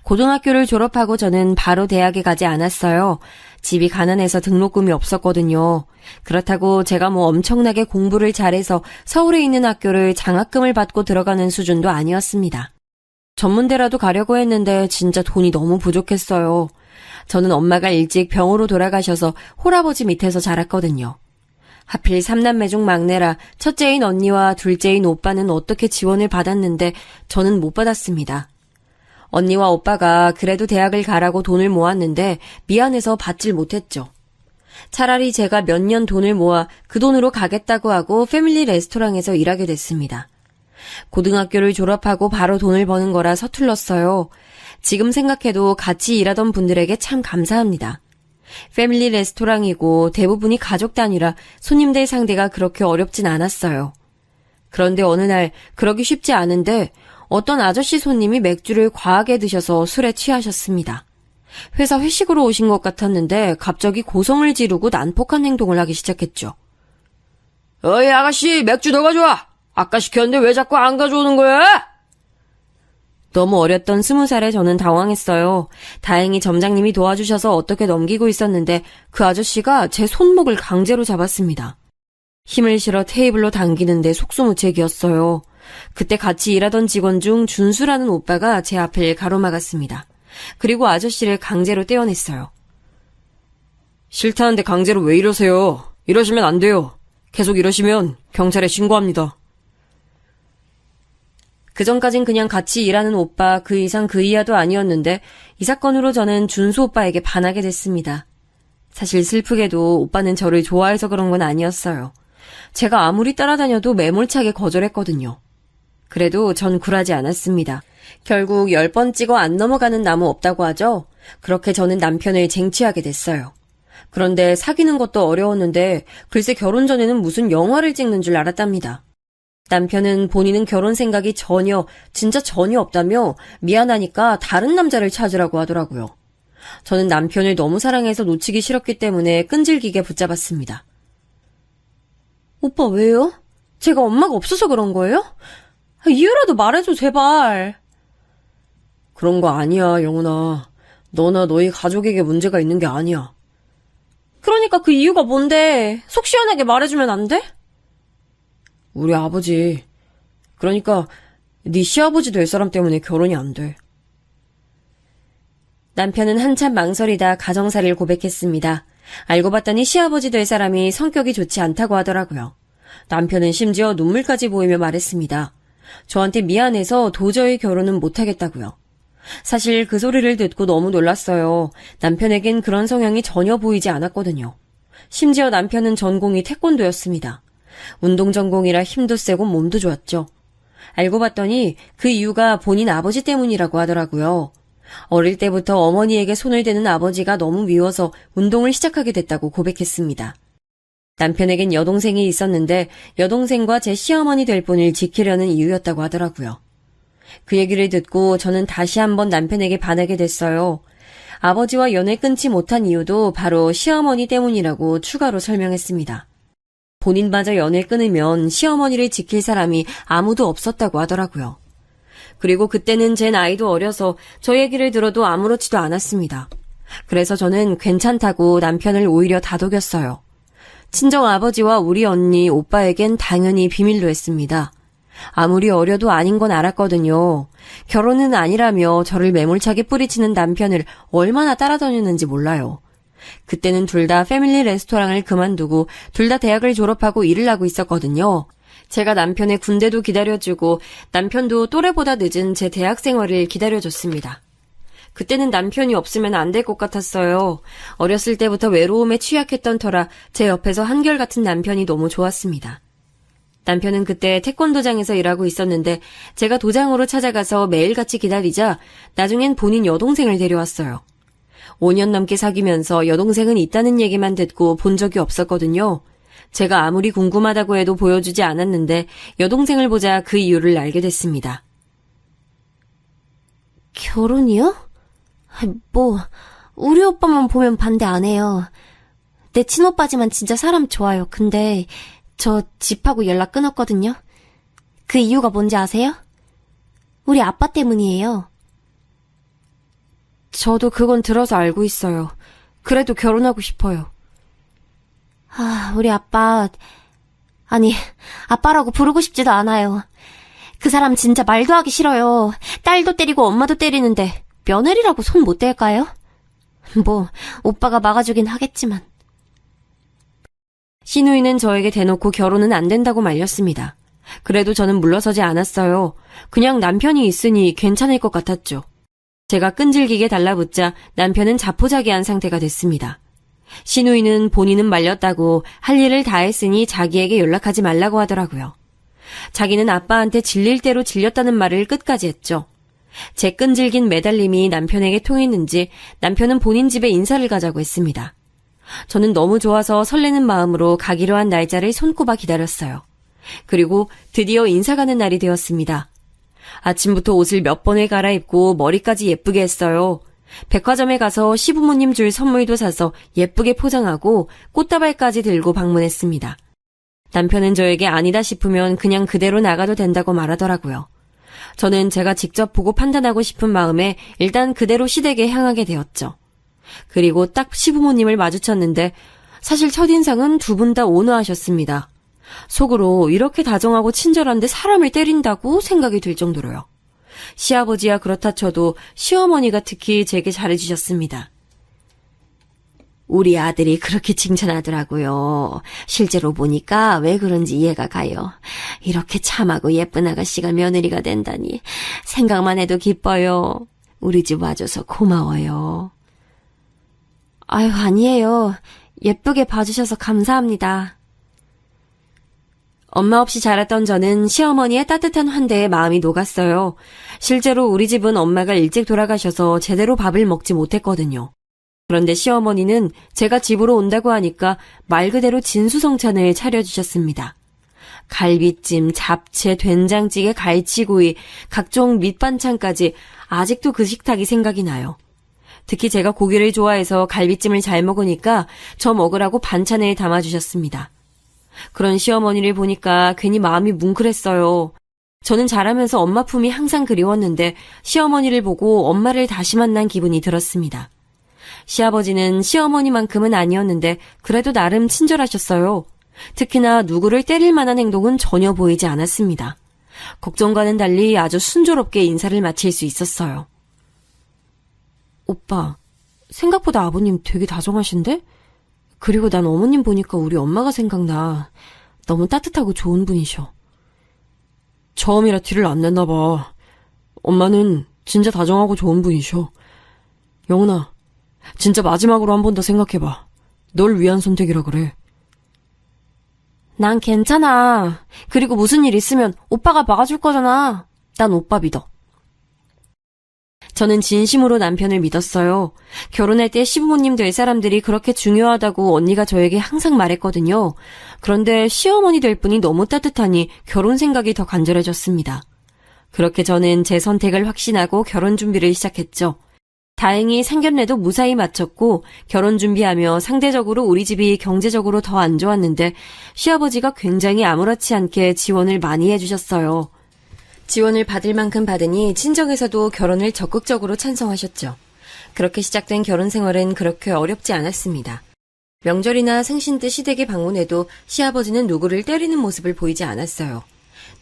Speaker 2: 고등학교를 졸업하고 저는 바로 대학에 가지 않았어요. 집이 가난해서 등록금이 없었거든요. 그렇다고 제가 엄청나게 공부를 잘해서 서울에 있는 학교를 장학금을 받고 들어가는 수준도 아니었습니다. 전문대라도 가려고 했는데 진짜 돈이 너무 부족했어요. 저는 엄마가 일찍 병으로 돌아가셔서 홀아버지 밑에서 자랐거든요. 하필 3남매 중 막내라 첫째인 언니와 둘째인 오빠는 어떻게 지원을 받았는데 저는 못 받았습니다. 언니와 오빠가 그래도 대학을 가라고 돈을 모았는데 미안해서 받질 못했죠. 차라리 제가 몇 년 돈을 모아 그 돈으로 가겠다고 하고 패밀리 레스토랑에서 일하게 됐습니다. 고등학교를 졸업하고 바로 돈을 버는 거라 서툴렀어요. 지금 생각해도 같이 일하던 분들에게 참 감사합니다. 패밀리 레스토랑이고 대부분이 가족 단위라 손님들 상대가 그렇게 어렵진 않았어요. 그런데 어느 날 그러기 쉽지 않은데 어떤 아저씨 손님이 맥주를 과하게 드셔서 술에 취하셨습니다. 회사 회식으로 오신 것 같았는데 갑자기 고성을 지르고 난폭한 행동을 하기 시작했죠. 어이 아가씨 맥주 너 가져와. 아까 시켰는데 왜 자꾸 안 가져오는 거야? 너무 어렸던 20살에 저는 당황했어요. 다행히 점장님이 도와주셔서 어떻게 넘기고 있었는데 그 아저씨가 제 손목을 강제로 잡았습니다. 힘을 실어 테이블로 당기는데 속수무책이었어요. 그때 같이 일하던 직원 중 준수라는 오빠가 제 앞을 가로막았습니다. 그리고 아저씨를 강제로 떼어냈어요. 싫다는데 강제로 왜 이러세요? 이러시면 안 돼요. 계속 이러시면 경찰에 신고합니다. 그전까진 그냥 같이 일하는 오빠 그 이상 그 이하도 아니었는데 이 사건으로 저는 준수 오빠에게 반하게 됐습니다. 사실 슬프게도 오빠는 저를 좋아해서 그런 건 아니었어요. 제가 아무리 따라다녀도 매몰차게 거절했거든요. 그래도 전 굴하지 않았습니다. 결국 10번 찍어 안 넘어가는 나무 없다고 하죠. 그렇게 저는 남편을 쟁취하게 됐어요. 그런데 사귀는 것도 어려웠는데 글쎄 결혼 전에는 무슨 영화를 찍는 줄 알았답니다. 남편은 본인은 결혼 생각이 진짜 전혀 없다며 미안하니까 다른 남자를 찾으라고 하더라고요. 저는 남편을 너무 사랑해서 놓치기 싫었기 때문에 끈질기게 붙잡았습니다. 오빠 왜요? 제가 엄마가 없어서 그런 거예요? 이유라도 말해줘 제발. 그런 거 아니야 영훈아. 너나 너희 가족에게 문제가 있는 게 아니야. 그러니까 그 이유가 뭔데? 속 시원하게 말해주면 안 돼? 우리 아버지. 그러니까 네 시아버지 될 사람 때문에 결혼이 안 돼. 남편은 한참 망설이다 가정사를 고백했습니다. 알고 봤더니 시아버지 될 사람이 성격이 좋지 않다고 하더라고요. 남편은 심지어 눈물까지 보이며 말했습니다. 저한테 미안해서 도저히 결혼은 못하겠다고요. 사실 그 소리를 듣고 너무 놀랐어요. 남편에겐 그런 성향이 전혀 보이지 않았거든요. 심지어 남편은 전공이 태권도였습니다. 운동 전공이라 힘도 세고 몸도 좋았죠. 알고 봤더니 그 이유가 본인 아버지 때문이라고 하더라고요. 어릴 때부터 어머니에게 손을 대는 아버지가 너무 미워서 운동을 시작하게 됐다고 고백했습니다. 남편에겐 여동생이 있었는데 여동생과 제 시어머니 될 분을 지키려는 이유였다고 하더라고요. 그 얘기를 듣고 저는 다시 한번 남편에게 반하게 됐어요. 아버지와 연을 끊지 못한 이유도 바로 시어머니 때문이라고 추가로 설명했습니다. 본인마저 연을 끊으면 시어머니를 지킬 사람이 아무도 없었다고 하더라고요. 그리고 그때는 제 나이도 어려서 저 얘기를 들어도 아무렇지도 않았습니다. 그래서 저는 괜찮다고 남편을 오히려 다독였어요. 친정 아버지와 우리 언니, 오빠에겐 당연히 비밀로 했습니다. 아무리 어려도 아닌 건 알았거든요. 결혼은 아니라며 저를 매몰차게 뿌리치는 남편을 얼마나 따라다녔는지 몰라요. 그때는 둘 다 패밀리 레스토랑을 그만두고 둘 다 대학을 졸업하고 일을 하고 있었거든요. 제가 남편의 군대도 기다려주고 남편도 또래보다 늦은 제 대학 생활을 기다려줬습니다. 그때는 남편이 없으면 안 될 것 같았어요. 어렸을 때부터 외로움에 취약했던 터라 제 옆에서 한결같은 남편이 너무 좋았습니다. 남편은 그때 태권도장에서 일하고 있었는데 제가 도장으로 찾아가서 매일같이 기다리자 나중엔 본인 여동생을 데려왔어요. 5년 넘게 사귀면서 여동생은 있다는 얘기만 듣고 본 적이 없었거든요. 제가 아무리 궁금하다고 해도 보여주지 않았는데 여동생을 보자 그 이유를 알게 됐습니다.
Speaker 3: 결혼이요? 우리 오빠만 보면 반대 안 해요. 내 친오빠지만 진짜 사람 좋아요. 근데 저 집하고 연락 끊었거든요. 그 이유가 뭔지 아세요? 우리 아빠 때문이에요.
Speaker 2: 저도 그건 들어서 알고 있어요. 그래도 결혼하고 싶어요.
Speaker 3: 우리 아빠, 아니, 아빠라고 부르고 싶지도 않아요. 그 사람 진짜 말도 하기 싫어요. 딸도 때리고 엄마도 때리는데 며느리라고 손 못 댈까요? 오빠가 막아주긴 하겠지만.
Speaker 2: 시누이는 저에게 대놓고 결혼은 안 된다고 말렸습니다. 그래도 저는 물러서지 않았어요. 그냥 남편이 있으니 괜찮을 것 같았죠. 제가 끈질기게 달라붙자 남편은 자포자기한 상태가 됐습니다. 시누이는 본인은 말렸다고 할 일을 다 했으니 자기에게 연락하지 말라고 하더라고요. 자기는 아빠한테 질릴 대로 질렸다는 말을 끝까지 했죠. 제 끈질긴 매달림이 남편에게 통했는지 남편은 본인 집에 인사를 가자고 했습니다. 저는 너무 좋아서 설레는 마음으로 가기로 한 날짜를 손꼽아 기다렸어요. 그리고 드디어 인사 가는 날이 되었습니다. 아침부터 옷을 몇 번을 갈아입고 머리까지 예쁘게 했어요. 백화점에 가서 시부모님 줄 선물도 사서 예쁘게 포장하고 꽃다발까지 들고 방문했습니다. 남편은 저에게 아니다 싶으면 그냥 그대로 나가도 된다고 말하더라고요. 저는 제가 직접 보고 판단하고 싶은 마음에 일단 그대로 시댁에 향하게 되었죠. 그리고 딱 시부모님을 마주쳤는데 사실 첫인상은 두 분 다 온화하셨습니다. 속으로 이렇게 다정하고 친절한데 사람을 때린다고 생각이 들 정도로요. 시아버지야 그렇다 쳐도 시어머니가 특히 제게 잘해주셨습니다.
Speaker 3: 우리 아들이 그렇게 칭찬하더라고요. 실제로 보니까 왜 그런지 이해가 가요. 이렇게 참하고 예쁜 아가씨가 며느리가 된다니 생각만 해도 기뻐요. 우리 집 와줘서 고마워요. 아니에요. 예쁘게 봐주셔서 감사합니다.
Speaker 2: 엄마 없이 자랐던 저는 시어머니의 따뜻한 환대에 마음이 녹았어요. 실제로 우리 집은 엄마가 일찍 돌아가셔서 제대로 밥을 먹지 못했거든요. 그런데 시어머니는 제가 집으로 온다고 하니까 말 그대로 진수성찬을 차려주셨습니다. 갈비찜, 잡채, 된장찌개, 갈치구이, 각종 밑반찬까지 아직도 그 식탁이 생각이 나요. 특히 제가 고기를 좋아해서 갈비찜을 잘 먹으니까 저 먹으라고 반찬을 담아주셨습니다. 그런 시어머니를 보니까 괜히 마음이 뭉클했어요. 저는 자라면서 엄마 품이 항상 그리웠는데 시어머니를 보고 엄마를 다시 만난 기분이 들었습니다. 시아버지는 시어머니만큼은 아니었는데 그래도 나름 친절하셨어요. 특히나 누구를 때릴 만한 행동은 전혀 보이지 않았습니다. 걱정과는 달리 아주 순조롭게 인사를 마칠 수 있었어요. 오빠, 생각보다 아버님 되게 다정하신데? 그리고 난 어머님 보니까 우리 엄마가 생각나. 너무 따뜻하고 좋은 분이셔. 처음이라 티를 안 냈나 봐. 엄마는 진짜 다정하고 좋은 분이셔. 영훈아, 진짜 마지막으로 한 번 더 생각해봐. 널 위한 선택이라 그래.
Speaker 3: 난 괜찮아. 그리고 무슨 일 있으면 오빠가 막아줄 거잖아. 난 오빠 믿어.
Speaker 2: 저는 진심으로 남편을 믿었어요. 결혼할 때 시부모님 될 사람들이 그렇게 중요하다고 언니가 저에게 항상 말했거든요. 그런데 시어머니 될 분이 너무 따뜻하니 결혼 생각이 더 간절해졌습니다. 그렇게 저는 제 선택을 확신하고 결혼 준비를 시작했죠. 다행히 상견례도 무사히 마쳤고 결혼 준비하며 상대적으로 우리 집이 경제적으로 더 안 좋았는데 시아버지가 굉장히 아무렇지 않게 지원을 많이 해주셨어요. 지원을 받을 만큼 받으니 친정에서도 결혼을 적극적으로 찬성하셨죠. 그렇게 시작된 결혼 생활은 그렇게 어렵지 않았습니다. 명절이나 생신 때 시댁에 방문해도 시아버지는 누구를 때리는 모습을 보이지 않았어요.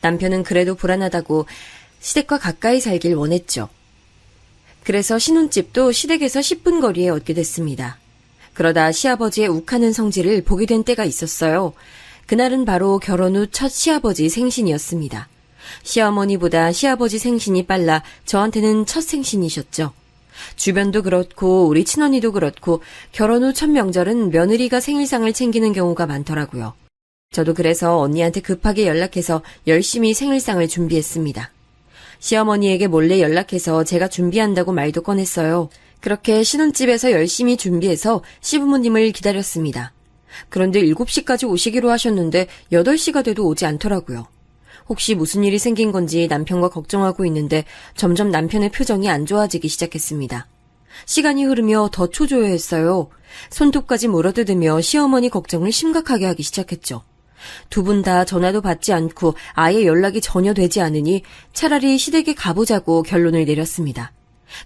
Speaker 2: 남편은 그래도 불안하다고 시댁과 가까이 살길 원했죠. 그래서 신혼집도 시댁에서 10분 거리에 얻게 됐습니다. 그러다 시아버지의 욱하는 성질을 보게 된 때가 있었어요. 그날은 바로 결혼 후 첫 시아버지 생신이었습니다. 시어머니보다 시아버지 생신이 빨라 저한테는 첫 생신이셨죠. 주변도 그렇고 우리 친언니도 그렇고 결혼 후 첫 명절은 며느리가 생일상을 챙기는 경우가 많더라고요. 저도 그래서 언니한테 급하게 연락해서 열심히 생일상을 준비했습니다. 시어머니에게 몰래 연락해서 제가 준비한다고 말도 꺼냈어요. 그렇게 신혼집에서 열심히 준비해서 시부모님을 기다렸습니다. 그런데 7시까지 오시기로 하셨는데 8시가 돼도 오지 않더라고요. 혹시 무슨 일이 생긴 건지 남편과 걱정하고 있는데 점점 남편의 표정이 안 좋아지기 시작했습니다. 시간이 흐르며 더 초조해했어요. 손톱까지 물어뜯으며 시어머니 걱정을 심각하게 하기 시작했죠. 두 분 다 전화도 받지 않고 아예 연락이 전혀 되지 않으니 차라리 시댁에 가보자고 결론을 내렸습니다.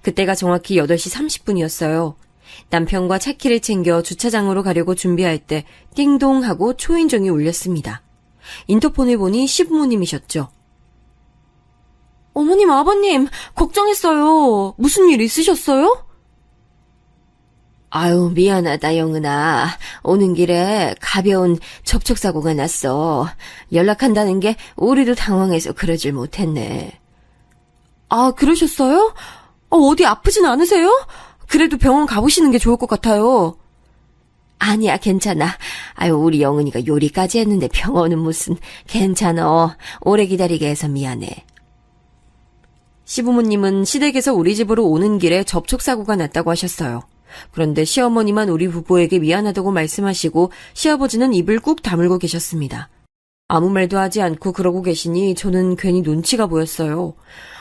Speaker 2: 그때가 정확히 8시 30분이었어요. 남편과 차키를 챙겨 주차장으로 가려고 준비할 때 띵동 하고 초인종이 울렸습니다. 인터폰을 보니 시부모님이셨죠.
Speaker 3: 어머님, 아버님, 걱정했어요. 무슨 일 있으셨어요?
Speaker 2: 아유, 미안하다, 영은아. 오는 길에 가벼운 접촉사고가 났어. 연락한다는 게 우리도 당황해서 그러질 못했네.
Speaker 3: 아, 그러셨어요? 어디 아프진 않으세요? 그래도 병원 가보시는 게 좋을 것 같아요.
Speaker 2: 아니야, 괜찮아. 아유, 우리 영은이가 요리까지 했는데 병원은 무슨. 괜찮아. 오래 기다리게 해서 미안해. 시부모님은 시댁에서 우리 집으로 오는 길에 접촉사고가 났다고 하셨어요. 그런데 시어머니만 우리 부부에게 미안하다고 말씀하시고 시아버지는 입을 꾹 다물고 계셨습니다. 아무 말도 하지 않고 그러고 계시니 저는 괜히 눈치가 보였어요.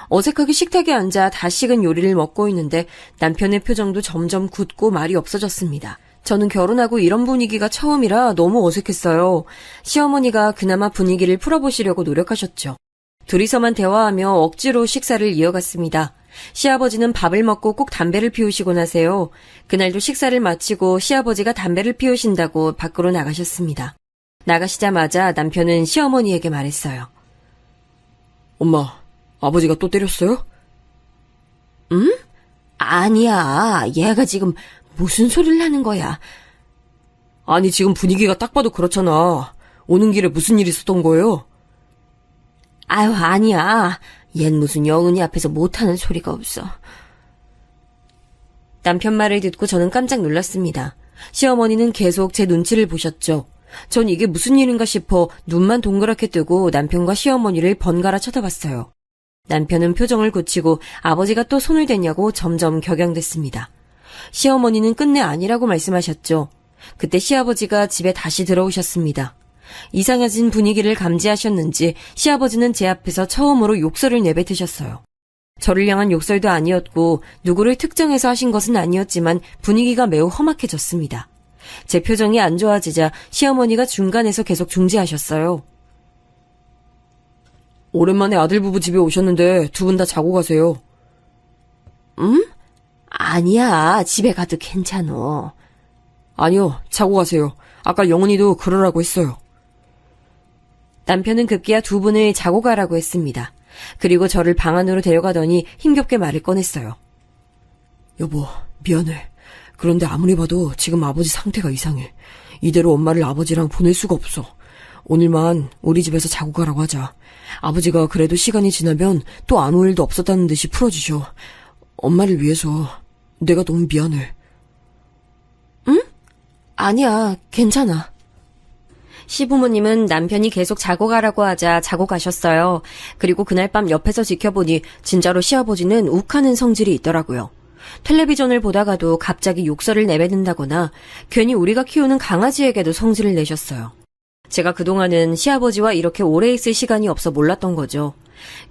Speaker 2: 어색하게 식탁에 앉아 다 식은 요리를 먹고 있는데 남편의 표정도 점점 굳고 말이 없어졌습니다. 저는 결혼하고 이런 분위기가 처음이라 너무 어색했어요. 시어머니가 그나마 분위기를 풀어보시려고 노력하셨죠. 둘이서만 대화하며 억지로 식사를 이어갔습니다. 시아버지는 밥을 먹고 꼭 담배를 피우시곤 하세요. 그날도 식사를 마치고 시아버지가 담배를 피우신다고 밖으로 나가셨습니다. 나가시자마자 남편은 시어머니에게 말했어요.
Speaker 4: 엄마, 아버지가 또 때렸어요?
Speaker 2: 응? 아니야. 얘가 지금 무슨 소리를 하는 거야?
Speaker 4: 아니, 지금 분위기가 딱 봐도 그렇잖아. 오는 길에 무슨 일 있었던 거예요?
Speaker 2: 아유, 아니야. 얜 무슨 영은이 앞에서 못하는 소리가 없어. 남편 말을 듣고 저는 깜짝 놀랐습니다. 시어머니는 계속 제 눈치를 보셨죠. 전 이게 무슨 일인가 싶어 눈만 동그랗게 뜨고 남편과 시어머니를 번갈아 쳐다봤어요. 남편은 표정을 고치고 아버지가 또 손을 댔냐고 점점 격양됐습니다. 시어머니는 끝내 아니라고 말씀하셨죠. 그때 시아버지가 집에 다시 들어오셨습니다. 이상해진 분위기를 감지하셨는지 시아버지는 제 앞에서 처음으로 욕설을 내뱉으셨어요. 저를 향한 욕설도 아니었고 누구를 특정해서 하신 것은 아니었지만 분위기가 매우 험악해졌습니다. 제 표정이 안 좋아지자 시어머니가 중간에서 계속 중지하셨어요.
Speaker 4: 오랜만에 아들 부부 집에 오셨는데 두 분 다 자고 가세요.
Speaker 2: 응? 아니야. 집에 가도 괜찮어.
Speaker 4: 아니요, 자고 가세요. 아까 영훈이도 그러라고 했어요.
Speaker 2: 남편은 급기야 두 분을 자고 가라고 했습니다. 그리고 저를 방 안으로 데려가더니 힘겹게 말을 꺼냈어요.
Speaker 4: 여보, 미안해. 그런데 아무리 봐도 지금 아버지 상태가 이상해. 이대로 엄마를 아버지랑 보낼 수가 없어. 오늘만 우리 집에서 자고 가라고 하자. 아버지가 그래도 시간이 지나면 또 아무 일도 없었다는 듯이 풀어주셔. 엄마를 위해서 내가 너무 미안해.
Speaker 2: 응? 아니야, 괜찮아. 시부모님은 남편이 계속 자고 가라고 하자 자고 가셨어요. 그리고 그날 밤 옆에서 지켜보니 진짜로 시아버지는 욱하는 성질이 있더라고요. 텔레비전을 보다가도 갑자기 욕설을 내뱉는다거나 괜히 우리가 키우는 강아지에게도 성질을 내셨어요. 제가 그동안은 시아버지와 이렇게 오래 있을 시간이 없어 몰랐던 거죠.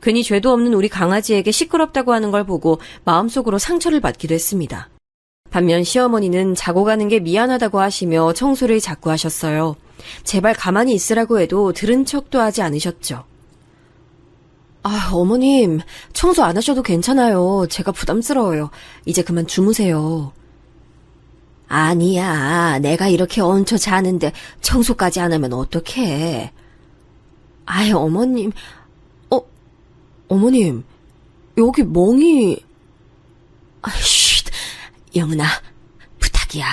Speaker 2: 괜히 죄도 없는 우리 강아지에게 시끄럽다고 하는 걸 보고 마음속으로 상처를 받기도 했습니다. 반면 시어머니는 자고 가는 게 미안하다고 하시며 청소를 자꾸 하셨어요. 제발 가만히 있으라고 해도 들은 척도 하지 않으셨죠. 어머님, 청소 안 하셔도 괜찮아요. 제가 부담스러워요. 이제 그만 주무세요.
Speaker 3: 아니야, 내가 이렇게 얹혀 자는데 청소까지 안 하면 어떡해.
Speaker 2: 아이, 어머님. 어머님, 여기 멍이...
Speaker 3: 쉿, 영은아, 부탁이야.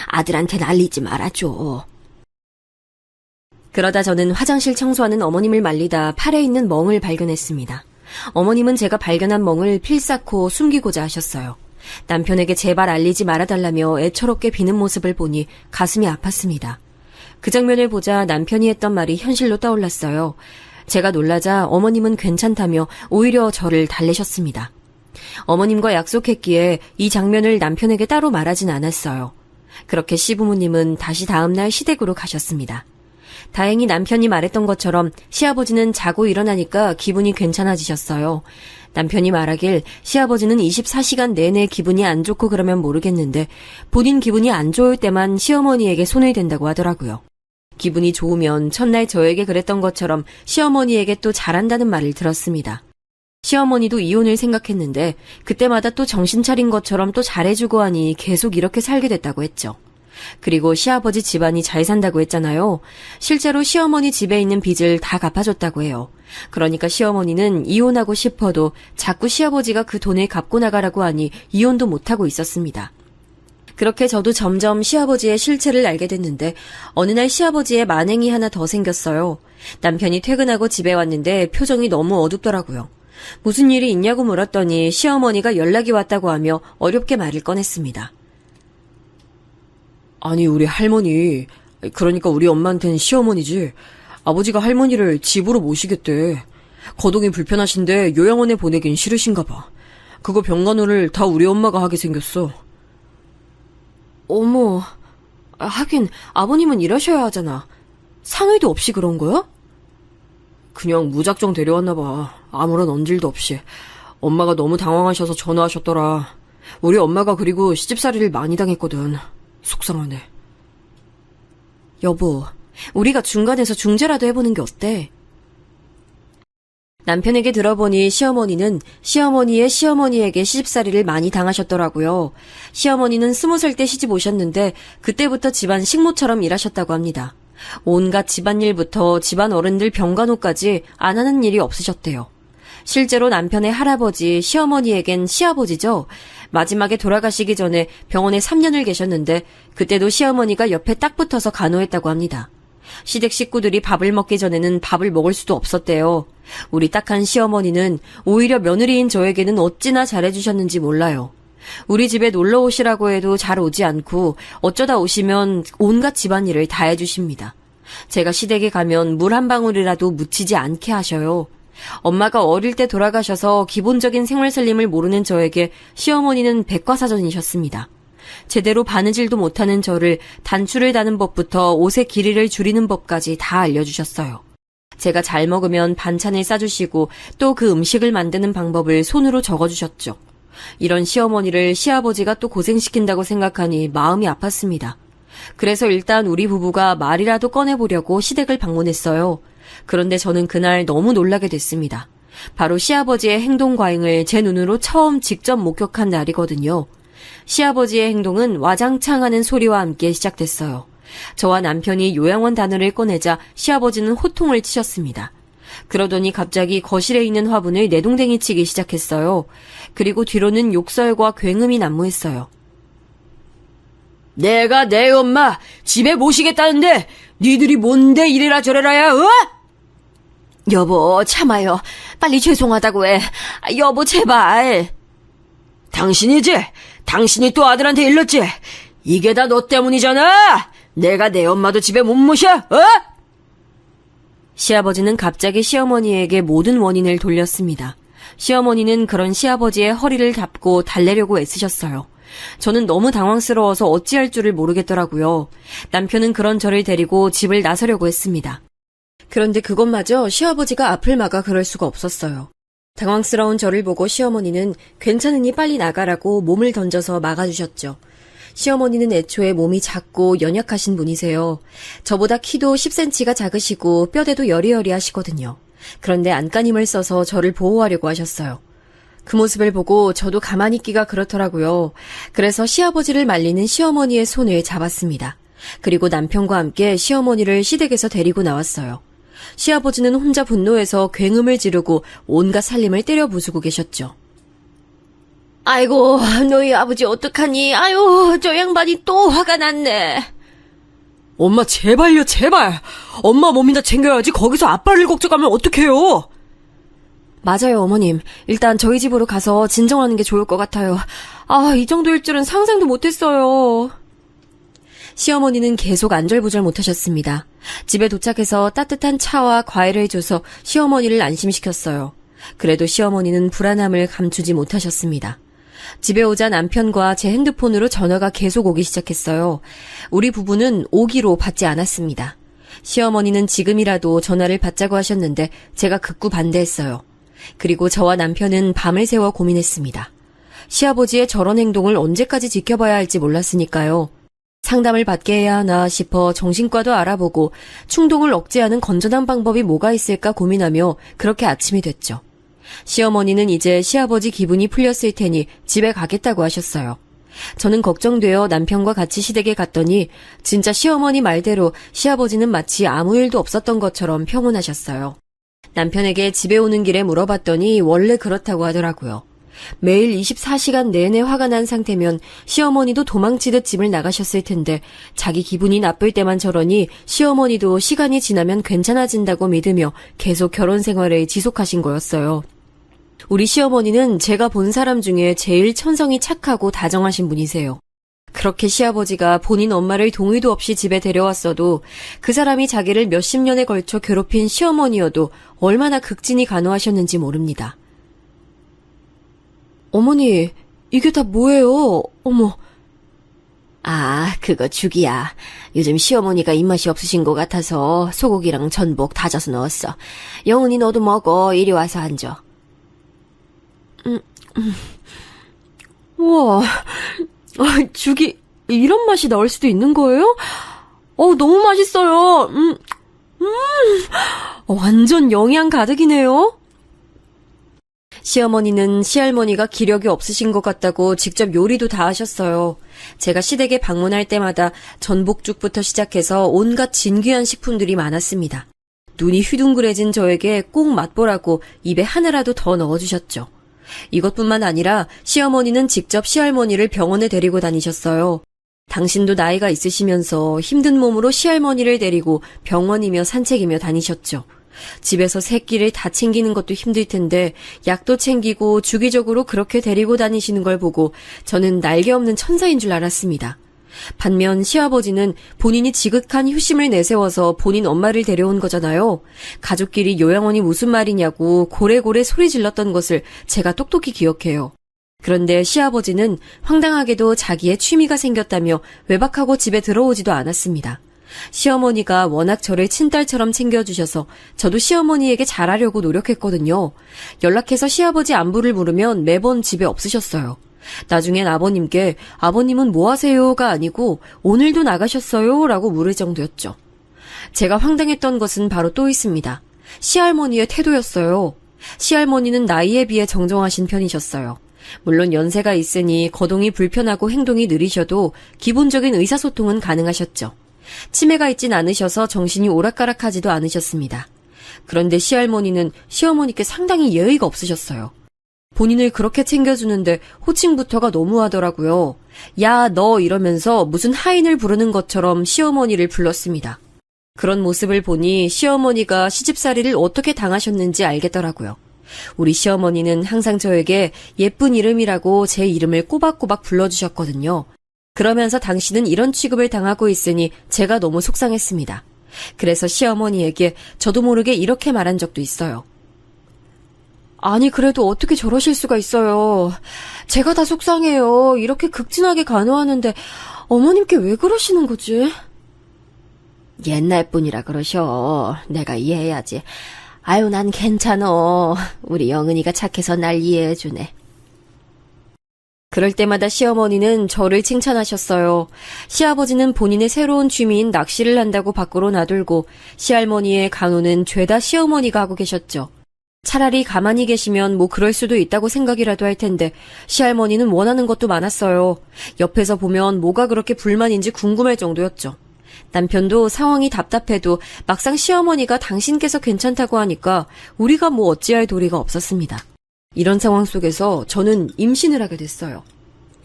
Speaker 3: 아들한텐 알리지 말아줘.
Speaker 2: 그러다 저는 화장실 청소하는 어머님을 말리다 팔에 있는 멍을 발견했습니다. 어머님은 제가 발견한 멍을 필사코 숨기고자 하셨어요. 남편에게 제발 알리지 말아달라며 애처롭게 비는 모습을 보니 가슴이 아팠습니다. 그 장면을 보자 남편이 했던 말이 현실로 떠올랐어요. 제가 놀라자 어머님은 괜찮다며 오히려 저를 달래셨습니다. 어머님과 약속했기에 이 장면을 남편에게 따로 말하진 않았어요. 그렇게 시부모님은 다시 다음날 시댁으로 가셨습니다. 다행히 남편이 말했던 것처럼 시아버지는 자고 일어나니까 기분이 괜찮아지셨어요. 남편이 말하길 시아버지는 24시간 내내 기분이 안 좋고 그러면 모르겠는데 본인 기분이 안 좋을 때만 시어머니에게 손을 댄다고 하더라고요. 기분이 좋으면 첫날 저에게 그랬던 것처럼 시어머니에게 또 잘한다는 말을 들었습니다. 시어머니도 이혼을 생각했는데 그때마다 또 정신 차린 것처럼 또 잘해주고 하니 계속 이렇게 살게 됐다고 했죠. 그리고 시아버지 집안이 잘 산다고 했잖아요. 실제로 시어머니 집에 있는 빚을 다 갚아줬다고 해요. 그러니까 시어머니는 이혼하고 싶어도 자꾸 시아버지가 그 돈을 갚고 나가라고 하니 이혼도 못하고 있었습니다. 그렇게 저도 점점 시아버지의 실체를 알게 됐는데 어느 날 시아버지의 만행이 하나 더 생겼어요. 남편이 퇴근하고 집에 왔는데 표정이 너무 어둡더라고요. 무슨 일이 있냐고 물었더니 시어머니가 연락이 왔다고 하며 어렵게 말을 꺼냈습니다.
Speaker 4: 아니, 우리 할머니, 그러니까 우리 엄마한텐 시어머니지. 아버지가 할머니를 집으로 모시겠대. 거동이 불편하신데 요양원에 보내긴 싫으신가 봐. 그거 병간호를 다 우리 엄마가 하게 생겼어.
Speaker 2: 어머, 하긴 아버님은 일하셔야 하잖아. 상의도 없이 그런 거야?
Speaker 4: 그냥 무작정 데려왔나 봐. 아무런 언질도 없이. 엄마가 너무 당황하셔서 전화하셨더라. 우리 엄마가 그리고 시집살이를 많이 당했거든. 속상하네.
Speaker 2: 여보, 우리가 중간에서 중재라도 해보는 게 어때? 남편에게 들어보니 시어머니는 시어머니의 시어머니에게 시집살이를 많이 당하셨더라고요. 시어머니는 20살 때 시집 오셨는데 그때부터 집안 식모처럼 일하셨다고 합니다. 온갖 집안일부터 집안 어른들 병간호까지 안 하는 일이 없으셨대요. 실제로 남편의 할아버지, 시어머니에겐 시아버지죠. 마지막에 돌아가시기 전에 병원에 3년을 계셨는데 그때도 시어머니가 옆에 딱 붙어서 간호했다고 합니다. 시댁 식구들이 밥을 먹기 전에는 밥을 먹을 수도 없었대요. 우리 딱한 시어머니는 오히려 며느리인 저에게는 어찌나 잘해주셨는지 몰라요. 우리 집에 놀러 오시라고 해도 잘 오지 않고 어쩌다 오시면 온갖 집안일을 다 해주십니다. 제가 시댁에 가면 물 한 방울이라도 묻히지 않게 하셔요. 엄마가 어릴 때 돌아가셔서 기본적인 생활살림을 모르는 저에게 시어머니는 백과사전이셨습니다. 제대로 바느질도 못하는 저를 단추를 다는 법부터 옷의 길이를 줄이는 법까지 다 알려주셨어요. 제가 잘 먹으면 반찬을 싸주시고 또 그 음식을 만드는 방법을 손으로 적어주셨죠. 이런 시어머니를 시아버지가 또 고생시킨다고 생각하니 마음이 아팠습니다. 그래서 일단 우리 부부가 말이라도 꺼내보려고 시댁을 방문했어요. 그런데 저는 그날 너무 놀라게 됐습니다. 바로 시아버지의 행동 과잉을 제 눈으로 처음 직접 목격한 날이거든요. 시아버지의 행동은 와장창 하는 소리와 함께 시작됐어요. 저와 남편이 요양원 단어를 꺼내자 시아버지는 호통을 치셨습니다. 그러더니 갑자기 거실에 있는 화분을 내동댕이 치기 시작했어요. 그리고 뒤로는 욕설과 굉음이 난무했어요.
Speaker 4: 내가 내 엄마 집에 모시겠다는데 니들이 뭔데 이래라 저래라야, 어?
Speaker 3: 여보, 참아요. 빨리 죄송하다고 해. 여보, 제발.
Speaker 4: 당신이지? 당신이 또 아들한테 일렀지? 이게 다 너 때문이잖아! 내가 내 엄마도 집에 못 모셔, 어?
Speaker 2: 시아버지는 갑자기 시어머니에게 모든 원인을 돌렸습니다. 시어머니는 그런 시아버지의 허리를 잡고 달래려고 애쓰셨어요. 저는 너무 당황스러워서 어찌할 줄을 모르겠더라고요. 남편은 그런 저를 데리고 집을 나서려고 했습니다. 그런데 그것마저 시아버지가 앞을 막아 그럴 수가 없었어요. 당황스러운 저를 보고 시어머니는 괜찮으니 빨리 나가라고 몸을 던져서 막아주셨죠. 시어머니는 애초에 몸이 작고 연약하신 분이세요. 저보다 키도 10cm가 작으시고 뼈대도 여리여리하시거든요. 그런데 안간힘을 써서 저를 보호하려고 하셨어요. 그 모습을 보고 저도 가만히 있기가 그렇더라고요. 그래서 시아버지를 말리는 시어머니의 손을 잡았습니다. 그리고 남편과 함께 시어머니를 시댁에서 데리고 나왔어요. 시아버지는 혼자 분노해서 굉음을 지르고 온갖 살림을 때려 부수고 계셨죠.
Speaker 3: 아이고, 너희 아버지 어떡하니? 아유, 저 양반이 또 화가 났네.
Speaker 4: 엄마 제발요, 제발. 엄마 몸이나 챙겨야지. 거기서 아빠를 걱정하면 어떡해요?
Speaker 2: 맞아요, 어머님. 일단 저희 집으로 가서 진정하는 게 좋을 것 같아요. 아, 이 정도일 줄은 상상도 못했어요. 시어머니는 계속 안절부절 못하셨습니다. 집에 도착해서 따뜻한 차와 과일을 줘서 시어머니를 안심시켰어요. 그래도 시어머니는 불안함을 감추지 못하셨습니다. 집에 오자 남편과 제 핸드폰으로 전화가 계속 오기 시작했어요. 우리 부부는 오기로 받지 않았습니다. 시어머니는 지금이라도 전화를 받자고 하셨는데 제가 극구 반대했어요. 그리고 저와 남편은 밤을 새워 고민했습니다. 시아버지의 저런 행동을 언제까지 지켜봐야 할지 몰랐으니까요. 상담을 받게 해야 하나 싶어 정신과도 알아보고 충동을 억제하는 건전한 방법이 뭐가 있을까 고민하며 그렇게 아침이 됐죠. 시어머니는 이제 시아버지 기분이 풀렸을 테니 집에 가겠다고 하셨어요. 저는 걱정되어 남편과 같이 시댁에 갔더니 진짜 시어머니 말대로 시아버지는 마치 아무 일도 없었던 것처럼 평온하셨어요. 남편에게 집에 오는 길에 물어봤더니 원래 그렇다고 하더라고요. 매일 24시간 내내 화가 난 상태면 시어머니도 도망치듯 집을 나가셨을 텐데 자기 기분이 나쁠 때만 저러니 시어머니도 시간이 지나면 괜찮아진다고 믿으며 계속 결혼 생활을 지속하신 거였어요. 우리 시어머니는 제가 본 사람 중에 제일 천성이 착하고 다정하신 분이세요. 그렇게 시아버지가 본인 엄마를 동의도 없이 집에 데려왔어도 그 사람이 자기를 몇십 년에 걸쳐 괴롭힌 시어머니여도 얼마나 극진히 간호하셨는지 모릅니다. 어머니, 이게 다 뭐예요? 어머.
Speaker 3: 아, 그거 죽이야. 요즘 시어머니가 입맛이 없으신 것 같아서 소고기랑 전복 다져서 넣었어. 영은이 너도 먹어. 이리 와서 앉아.
Speaker 2: 우와, 죽이 이런 맛이 나올 수도 있는 거예요? 너무 맛있어요. 완전 영양 가득이네요. 시어머니는 시할머니가 기력이 없으신 것 같다고 직접 요리도 다 하셨어요. 제가 시댁에 방문할 때마다 전복죽부터 시작해서 온갖 진귀한 식품들이 많았습니다. 눈이 휘둥그레진 저에게 꼭 맛보라고 입에 하나라도 더 넣어주셨죠. 이것뿐만 아니라 시어머니는 직접 시할머니를 병원에 데리고 다니셨어요. 당신도 나이가 있으시면서 힘든 몸으로 시할머니를 데리고 병원이며 산책이며 다니셨죠. 집에서 새끼를 다 챙기는 것도 힘들 텐데 약도 챙기고 주기적으로 그렇게 데리고 다니시는 걸 보고 저는 날개 없는 천사인 줄 알았습니다. 반면 시아버지는 본인이 지극한 효심을 내세워서 본인 엄마를 데려온 거잖아요. 가족끼리 요양원이 무슨 말이냐고 고래고래 소리 질렀던 것을 제가 똑똑히 기억해요. 그런데 시아버지는 황당하게도 자기의 취미가 생겼다며 외박하고 집에 들어오지도 않았습니다. 시어머니가 워낙 저를 친딸처럼 챙겨주셔서 저도 시어머니에게 잘하려고 노력했거든요. 연락해서 시아버지 안부를 물으면 매번 집에 없으셨어요. 나중엔 아버님께 아버님은 뭐 하세요가 아니고 오늘도 나가셨어요? 라고 물을 정도였죠. 제가 황당했던 것은 바로 또 있습니다. 시할머니의 태도였어요. 시할머니는 나이에 비해 정정하신 편이셨어요. 물론 연세가 있으니 거동이 불편하고 행동이 느리셔도 기본적인 의사소통은 가능하셨죠. 치매가 있진 않으셔서 정신이 오락가락하지도 않으셨습니다. 그런데 시할머니는 시어머니께 상당히 예의가 없으셨어요. 본인을 그렇게 챙겨주는데 호칭부터가 너무하더라고요. 야, 너 이러면서 무슨 하인을 부르는 것처럼 시어머니를 불렀습니다. 그런 모습을 보니 시어머니가 시집살이를 어떻게 당하셨는지 알겠더라고요. 우리 시어머니는 항상 저에게 예쁜 이름이라고 제 이름을 꼬박꼬박 불러주셨거든요. 그러면서 당신은 이런 취급을 당하고 있으니 제가 너무 속상했습니다. 그래서 시어머니에게 저도 모르게 이렇게 말한 적도 있어요. 아니, 그래도 어떻게 저러실 수가 있어요. 제가 다 속상해요. 이렇게 극진하게 간호하는데 어머님께 왜 그러시는 거지?
Speaker 3: 옛날 분이라 그러셔. 내가 이해해야지. 아유, 난 괜찮어. 우리 영은이가 착해서 날 이해해주네.
Speaker 2: 그럴 때마다 시어머니는 저를 칭찬하셨어요. 시아버지는 본인의 새로운 취미인 낚시를 한다고 밖으로 나들고 시할머니의 간호는 죄다 시어머니가 하고 계셨죠. 차라리 가만히 계시면 뭐 그럴 수도 있다고 생각이라도 할 텐데 시할머니는 원하는 것도 많았어요. 옆에서 보면 뭐가 그렇게 불만인지 궁금할 정도였죠. 남편도 상황이 답답해도 막상 시어머니가 당신께서 괜찮다고 하니까 우리가 뭐 어찌할 도리가 없었습니다. 이런 상황 속에서 저는 임신을 하게 됐어요.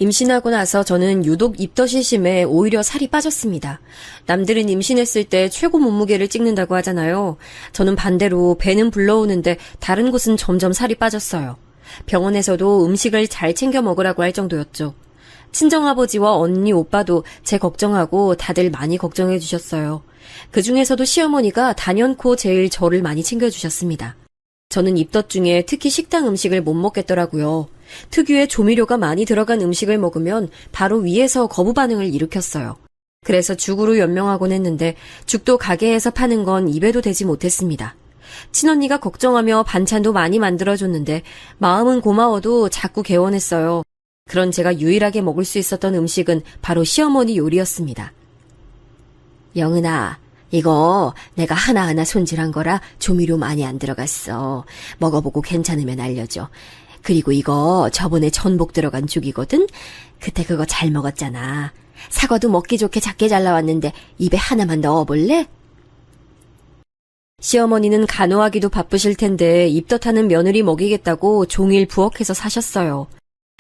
Speaker 2: 임신하고 나서 저는 유독 입덧이 심해 오히려 살이 빠졌습니다. 남들은 임신했을 때 최고 몸무게를 찍는다고 하잖아요. 저는 반대로 배는 불러오는데 다른 곳은 점점 살이 빠졌어요. 병원에서도 음식을 잘 챙겨 먹으라고 할 정도였죠. 친정아버지와 언니, 오빠도 제 걱정하고 다들 많이 걱정해 주셨어요. 그 중에서도 시어머니가 단연코 제일 저를 많이 챙겨주셨습니다. 저는 입덧 중에 특히 식당 음식을 못 먹겠더라고요. 특유의 조미료가 많이 들어간 음식을 먹으면 바로 위에서 거부 반응을 일으켰어요. 그래서 죽으로 연명하곤 했는데 죽도 가게에서 파는 건 입에도 대지 못했습니다. 친언니가 걱정하며 반찬도 많이 만들어줬는데 마음은 고마워도 자꾸 개원했어요. 그런 제가 유일하게 먹을 수 있었던 음식은 바로 시어머니 요리였습니다. 영은아, 이거 내가 하나하나 손질한 거라 조미료 많이 안 들어갔어. 먹어보고 괜찮으면 알려줘. 그리고 이거 저번에 전복 들어간 죽이거든? 그때 그거 잘 먹었잖아. 사과도 먹기 좋게 작게 잘라왔는데 입에 하나만 넣어볼래? 시어머니는 간호하기도 바쁘실 텐데 입덧하는 며느리 먹이겠다고 종일 부엌에서 사셨어요.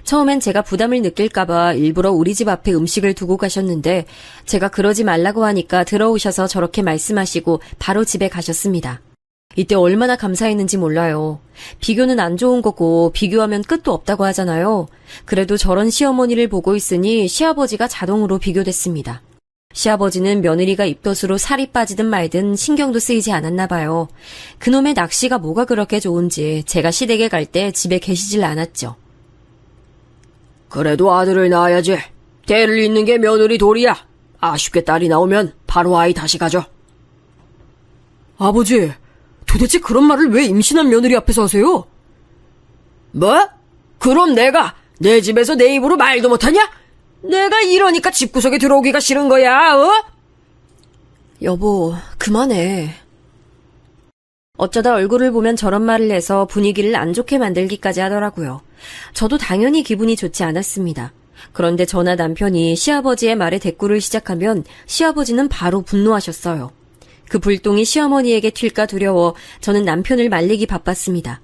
Speaker 2: 처음엔 제가 부담을 느낄까봐 일부러 우리 집 앞에 음식을 두고 가셨는데 제가 그러지 말라고 하니까 들어오셔서 저렇게 말씀하시고 바로 집에 가셨습니다. 이때 얼마나 감사했는지 몰라요. 비교는 안 좋은 거고 비교하면 끝도 없다고 하잖아요. 그래도 저런 시어머니를 보고 있으니 시아버지가 자동으로 비교됐습니다. 시아버지는 며느리가 입덧으로 살이 빠지든 말든 신경도 쓰이지 않았나 봐요. 그놈의 낚시가 뭐가 그렇게 좋은지 제가 시댁에 갈 때 집에 계시질 않았죠.
Speaker 4: 그래도 아들을 낳아야지. 대를 잇는 게 며느리 도리야. 아쉽게 딸이 나오면 바로 아이 다시 가져. 아버지, 도대체 그런 말을 왜 임신한 며느리 앞에서 하세요? 뭐? 그럼 내가 내 집에서 내 입으로 말도 못하냐? 내가 이러니까 집구석에 들어오기가 싫은 거야, 어?
Speaker 2: 여보, 그만해. 어쩌다 얼굴을 보면 저런 말을 해서 분위기를 안 좋게 만들기까지 하더라고요. 저도 당연히 기분이 좋지 않았습니다. 그런데 저나 남편이 시아버지의 말에 대꾸를 시작하면 시아버지는 바로 분노하셨어요. 그 불똥이 시어머니에게 튈까 두려워 저는 남편을 말리기 바빴습니다.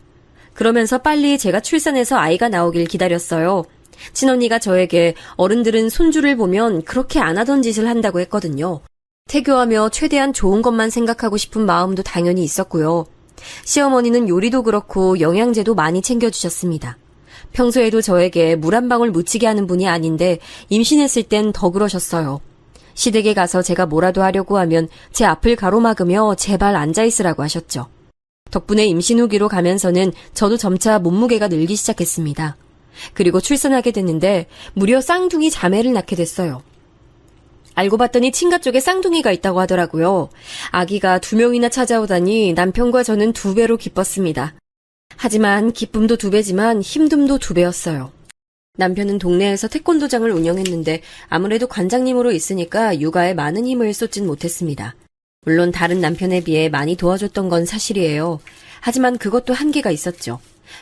Speaker 2: 그러면서 빨리 제가 출산해서 아이가 나오길 기다렸어요. 친언니가 저에게 어른들은 손주를 보면 그렇게 안 하던 짓을 한다고 했거든요. 태교하며 최대한 좋은 것만 생각하고 싶은 마음도 당연히 있었고요. 시어머니는 요리도 그렇고 영양제도 많이 챙겨주셨습니다. 평소에도 저에게 물 한 방울 묻히게 하는 분이 아닌데 임신했을 땐 더 그러셨어요. 시댁에 가서 제가 뭐라도 하려고 하면 제 앞을 가로막으며 제발 앉아있으라고 하셨죠. 덕분에 임신 후기로 가면서는 저도 점차 몸무게가 늘기 시작했습니다. 그리고 출산하게 됐는데 무려 쌍둥이 자매를 낳게 됐어요. 알고 봤더니 친가 쪽에 쌍둥이가 있다고 하더라고요. 아기가 2명이나 찾아오다니 남편과 저는 2배로 기뻤습니다. 하지만 기쁨도 2배지만 힘듦도 2배였어요. 남편은 동네에서 태권도장을 운영했는데 아무래도 관장님으로 있으니까 육아에 많은 힘을 쏟진 못했습니다. 물론 다른 남편에 비해 많이 도와줬던 건 사실이에요. 하지만 그것도 한계가 있었죠.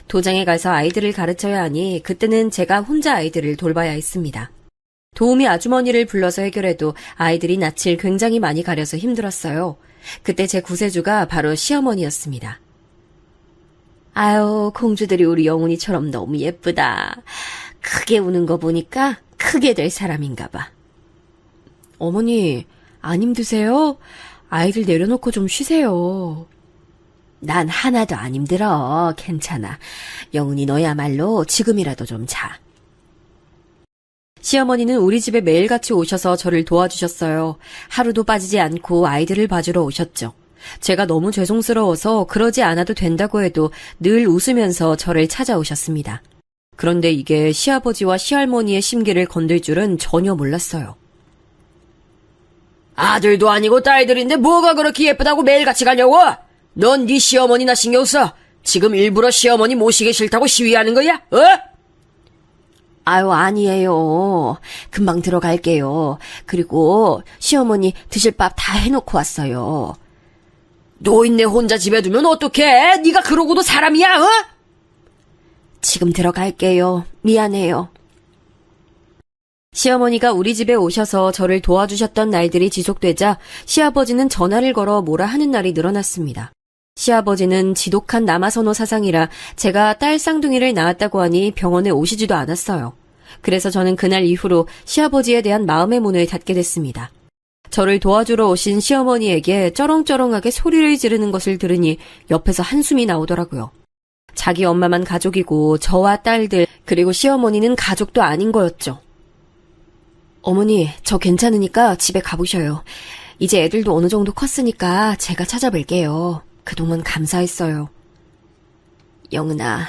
Speaker 2: 도장에 가서 아이들을 가르쳐야 하니 그때는 제가 혼자 아이들을 돌봐야 했습니다. 도우미 아주머니를 불러서 해결해도 아이들이 낯을 굉장히 많이 가려서 힘들었어요. 그때 제 구세주가 바로 시어머니였습니다. 아유, 공주들이 우리 영훈이처럼 너무 예쁘다. 크게 우는 거 보니까 크게 될 사람인가 봐. 어머니, 안 힘드세요? 아이들 내려놓고 좀 쉬세요. 난 하나도 안 힘들어. 괜찮아. 영훈이 너야말로 지금이라도 좀 자. 시어머니는 우리 집에 매일같이 오셔서 저를 도와주셨어요. 하루도 빠지지 않고 아이들을 봐주러 오셨죠. 제가 너무 죄송스러워서 그러지 않아도 된다고 해도 늘 웃으면서 저를 찾아오셨습니다. 그런데 이게 시아버지와 시할머니의 심기를 건들 줄은 전혀 몰랐어요.
Speaker 4: 아들도 아니고 딸들인데 뭐가 그렇게 예쁘다고 매일같이 가냐고? 넌 네 시어머니나 신경 써. 지금 일부러 시어머니 모시기 싫다고 시위하는 거야? 어?
Speaker 3: 아유, 아니에요. 금방 들어갈게요. 그리고 시어머니 드실 밥 다 해놓고 왔어요.
Speaker 2: 노인네 혼자 집에 두면 어떡해? 네가 그러고도 사람이야, 어?
Speaker 3: 지금 들어갈게요. 미안해요.
Speaker 2: 시어머니가 우리 집에 오셔서 저를 도와주셨던 날들이 지속되자 시아버지는 전화를 걸어 뭐라 하는 날이 늘어났습니다. 시아버지는 지독한 남아선호 사상이라 제가 딸 쌍둥이를 낳았다고 하니 병원에 오시지도 않았어요. 그래서 저는 그날 이후로 시아버지에 대한 마음의 문을 닫게 됐습니다. 저를 도와주러 오신 시어머니에게 쩌렁쩌렁하게 소리를 지르는 것을 들으니 옆에서 한숨이 나오더라고요. 자기 엄마만 가족이고 저와 딸들 그리고 시어머니는 가족도 아닌 거였죠.
Speaker 3: 어머니, 저 괜찮으니까 집에 가보셔요. 이제 애들도 어느 정도 컸으니까 제가 찾아뵐게요. 그동안 감사했어요. 영은아,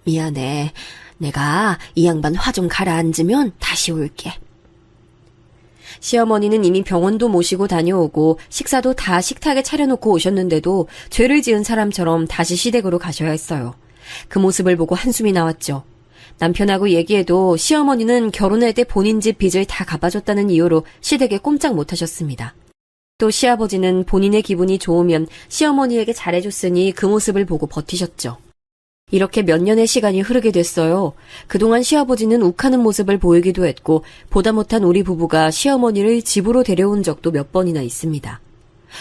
Speaker 3: 미안해. 내가 이 양반 화 좀 가라앉으면 다시 올게.
Speaker 2: 시어머니는 이미 병원도 모시고 다녀오고 식사도 다 식탁에 차려놓고 오셨는데도 죄를 지은 사람처럼 다시 시댁으로 가셔야 했어요. 그 모습을 보고 한숨이 나왔죠. 남편하고 얘기해도 시어머니는 결혼할 때 본인 집 빚을 다 갚아줬다는 이유로 시댁에 꼼짝 못하셨습니다. 또 시아버지는 본인의 기분이 좋으면 시어머니에게 잘해줬으니 그 모습을 보고 버티셨죠. 이렇게 몇 년의 시간이 흐르게 됐어요. 그동안 시아버지는 욱하는 모습을 보이기도 했고 보다 못한 우리 부부가 시어머니를 집으로 데려온 적도 몇 번이나 있습니다.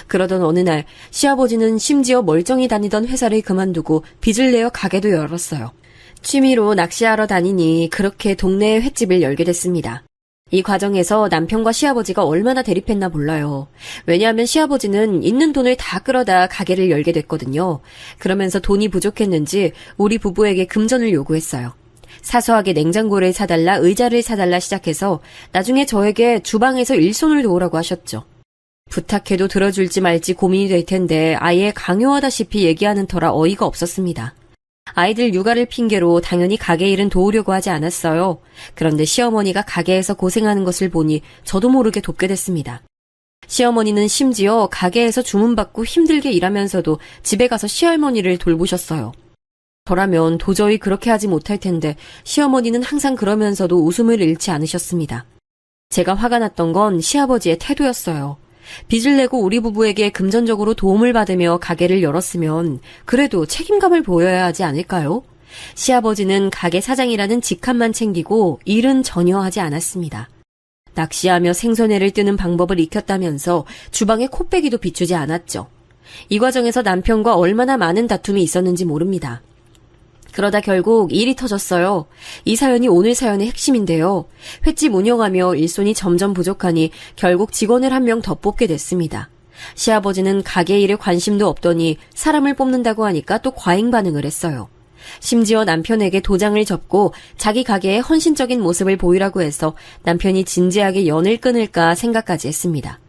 Speaker 2: 그러던 어느 날 시아버지는 심지어 멀쩡히 다니던 회사를 그만두고 빚을 내어 가게도 열었어요. 취미로 낚시하러 다니니 그렇게 동네에 횟집을 열게 됐습니다. 이 과정에서 남편과 시아버지가 얼마나 대립했나 몰라요. 왜냐하면 시아버지는 있는 돈을 다 끌어다 가게를 열게 됐거든요. 그러면서 돈이 부족했는지 우리 부부에게 금전을 요구했어요. 사소하게 냉장고를 사달라, 의자를 사달라 시작해서 나중에 저에게 주방에서 일손을 도우라고 하셨죠. 부탁해도 들어줄지 말지 고민이 될 텐데 아예 강요하다시피 얘기하는 터라 어이가 없었습니다. 아이들 육아를 핑계로 당연히 가게 일은 도우려고 하지 않았어요. 그런데 시어머니가 가게에서 고생하는 것을 보니 저도 모르게 돕게 됐습니다. 시어머니는 심지어 가게에서 주문받고 힘들게 일하면서도 집에 가서 시할머니를 돌보셨어요. 저라면 도저히 그렇게 하지 못할 텐데 시어머니는 항상 그러면서도 웃음을 잃지 않으셨습니다. 제가 화가 났던 건 시아버지의 태도였어요. 빚을 내고 우리 부부에게 금전적으로 도움을 받으며 가게를 열었으면 그래도 책임감을 보여야 하지 않을까요? 시아버지는 가게 사장이라는 직함만 챙기고 일은 전혀 하지 않았습니다. 낚시하며 생선회를 뜨는 방법을 익혔다면서 주방에 코빼기도 비추지 않았죠. 이 과정에서 남편과 얼마나 많은 다툼이 있었는지 모릅니다. 그러다 결국 일이 터졌어요. 이 사연이 오늘 사연의 핵심인데요. 횟집 운영하며 일손이 점점 부족하니 결국 직원을 한 명 더 뽑게 됐습니다. 시아버지는 가게 일에 관심도 없더니 사람을 뽑는다고 하니까 또 과잉 반응을 했어요. 심지어 남편에게 도장을 접고 자기 가게의 헌신적인 모습을 보이라고 해서 남편이 진지하게 연을 끊을까 생각까지 했습니다.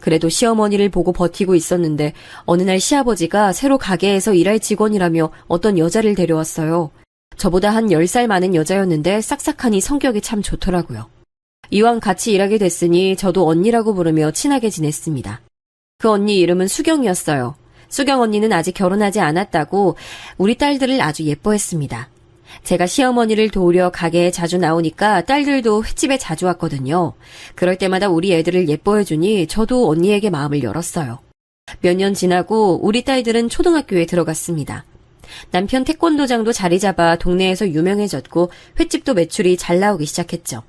Speaker 2: 그래도 시어머니를 보고 버티고 있었는데 어느 날 시아버지가 새로 가게에서 일할 직원이라며 어떤 여자를 데려왔어요. 저보다 한 10살 많은 여자였는데 싹싹하니 성격이 참 좋더라고요. 이왕 같이 일하게 됐으니 저도 언니라고 부르며 친하게 지냈습니다. 그 언니 이름은 수경이었어요. 수경 언니는 아직 결혼하지 않았다고 우리 딸들을 아주 예뻐했습니다. 제가 시어머니를 도우려 가게에 자주 나오니까 딸들도 횟집에 자주 왔거든요. 그럴 때마다 우리 애들을 예뻐해주니 저도 언니에게 마음을 열었어요. 몇 년 지나고 우리 딸들은 초등학교에 들어갔습니다. 남편 태권도장도 자리 잡아 동네에서 유명해졌고 횟집도 매출이 잘 나오기 시작했죠.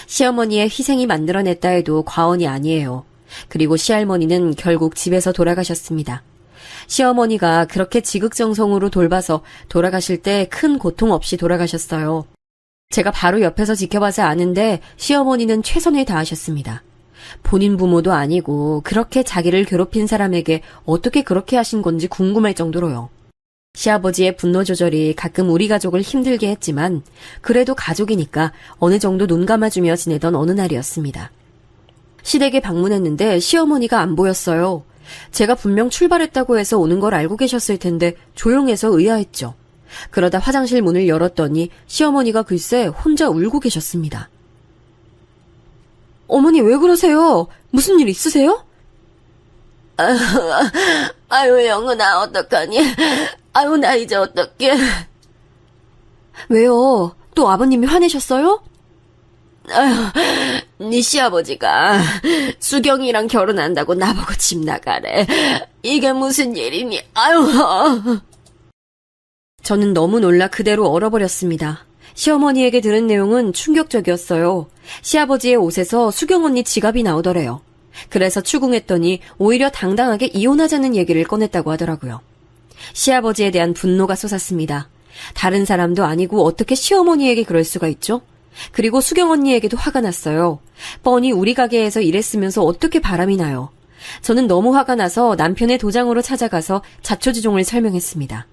Speaker 2: 시어머니의 희생이 만들어냈다 해도 과언이 아니에요. 그리고 시할머니는 결국 집에서 돌아가셨습니다. 시어머니가 그렇게 지극정성으로 돌봐서 돌아가실 때 큰 고통 없이 돌아가셨어요. 제가 바로 옆에서 지켜봐서 아는데 시어머니는 최선을 다하셨습니다. 본인 부모도 아니고 그렇게 자기를 괴롭힌 사람에게 어떻게 그렇게 하신 건지 궁금할 정도로요. 시아버지의 분노 조절이 가끔 우리 가족을 힘들게 했지만 그래도 가족이니까 어느 정도 눈 감아주며 지내던 어느 날이었습니다. 시댁에 방문했는데 시어머니가 안 보였어요. 제가 분명 출발했다고 해서 오는 걸 알고 계셨을 텐데 조용해서 의아했죠. 그러다 화장실 문을 열었더니 시어머니가 글쎄 혼자 울고 계셨습니다. 어머니 왜 그러세요? 무슨 일 있으세요?
Speaker 3: 아유, 영은아, 어떡하니? 아유, 나 이제 어떡해?
Speaker 2: 왜요? 또 아버님이 화내셨어요? 네 시아버지가 수경이랑 결혼한다고 나보고 집 나가래. 이게 무슨 일이니? 아유. 저는 너무 놀라 그대로 얼어버렸습니다. 시어머니에게 들은 내용은 충격적이었어요. 시아버지의 옷에서 수경 언니 지갑이 나오더래요. 그래서 추궁했더니 오히려 당당하게 이혼하자는 얘기를 꺼냈다고 하더라고요. 시아버지에 대한 분노가 솟았습니다. 다른 사람도 아니고 어떻게 시어머니에게 그럴 수가 있죠? 그리고 수경 언니에게도 화가 났어요. 뻔히 우리 가게에서 일했으면서 어떻게 바람이 나요. 저는 너무 화가 나서 남편의 도장으로 찾아가서 자초지종을 설명했습니다.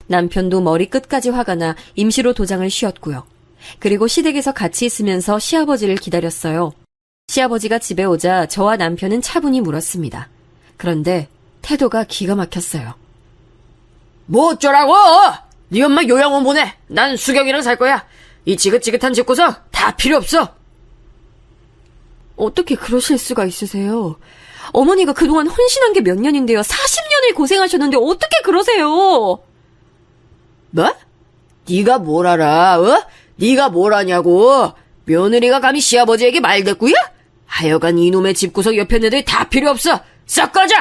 Speaker 2: 남편도 머리 끝까지 화가 나 임시로 도장을 씌웠고요. 그리고 시댁에서 같이 있으면서 시아버지를 기다렸어요. 시아버지가 집에 오자 저와 남편은 차분히 물었습니다. 그런데 태도가 기가 막혔어요.
Speaker 4: 뭐 어쩌라고? 네 엄마 요양원 보내. 난 수경이랑 살 거야. 이 지긋지긋한 집구석 다 필요 없어.
Speaker 2: 어떻게 그러실 수가 있으세요? 어머니가 그동안 헌신한 게 몇 년인데요. 40년을 고생하셨는데 어떻게 그러세요?
Speaker 4: 뭐? 네가 뭘 알아? 네가 뭘 아냐고? 며느리가 감히 시아버지에게 말대꾸야? 하여간 이놈의 집구석 옆에 애들 다 필요 없어. 싹 꺼져!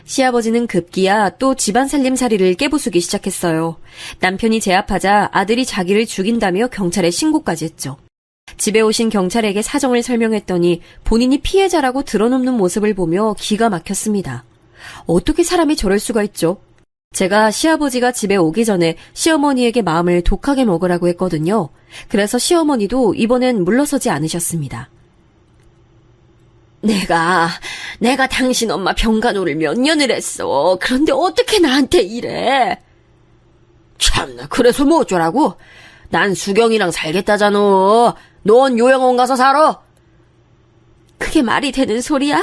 Speaker 2: 시아버지는 급기야 또 집안 살림살이를 깨부수기 시작했어요. 남편이 제압하자 아들이 자기를 죽인다며 경찰에 신고까지 했죠. 집에 오신 경찰에게 사정을 설명했더니 본인이 피해자라고 드러눕는 모습을 보며 기가 막혔습니다. 어떻게 사람이 저럴 수가 있죠? 제가 시아버지가 집에 오기 전에 시어머니에게 마음을 독하게 먹으라고 했거든요. 그래서 시어머니도 이번엔 물러서지 않으셨습니다. 내가 당신 엄마 병간호를 몇 년을 했어. 그런데 어떻게 나한테 이래?
Speaker 4: 참나, 그래서 뭐 어쩌라고? 난 수경이랑 살겠다잖아. 넌 요양원 가서 살아.
Speaker 2: 그게 말이 되는 소리야?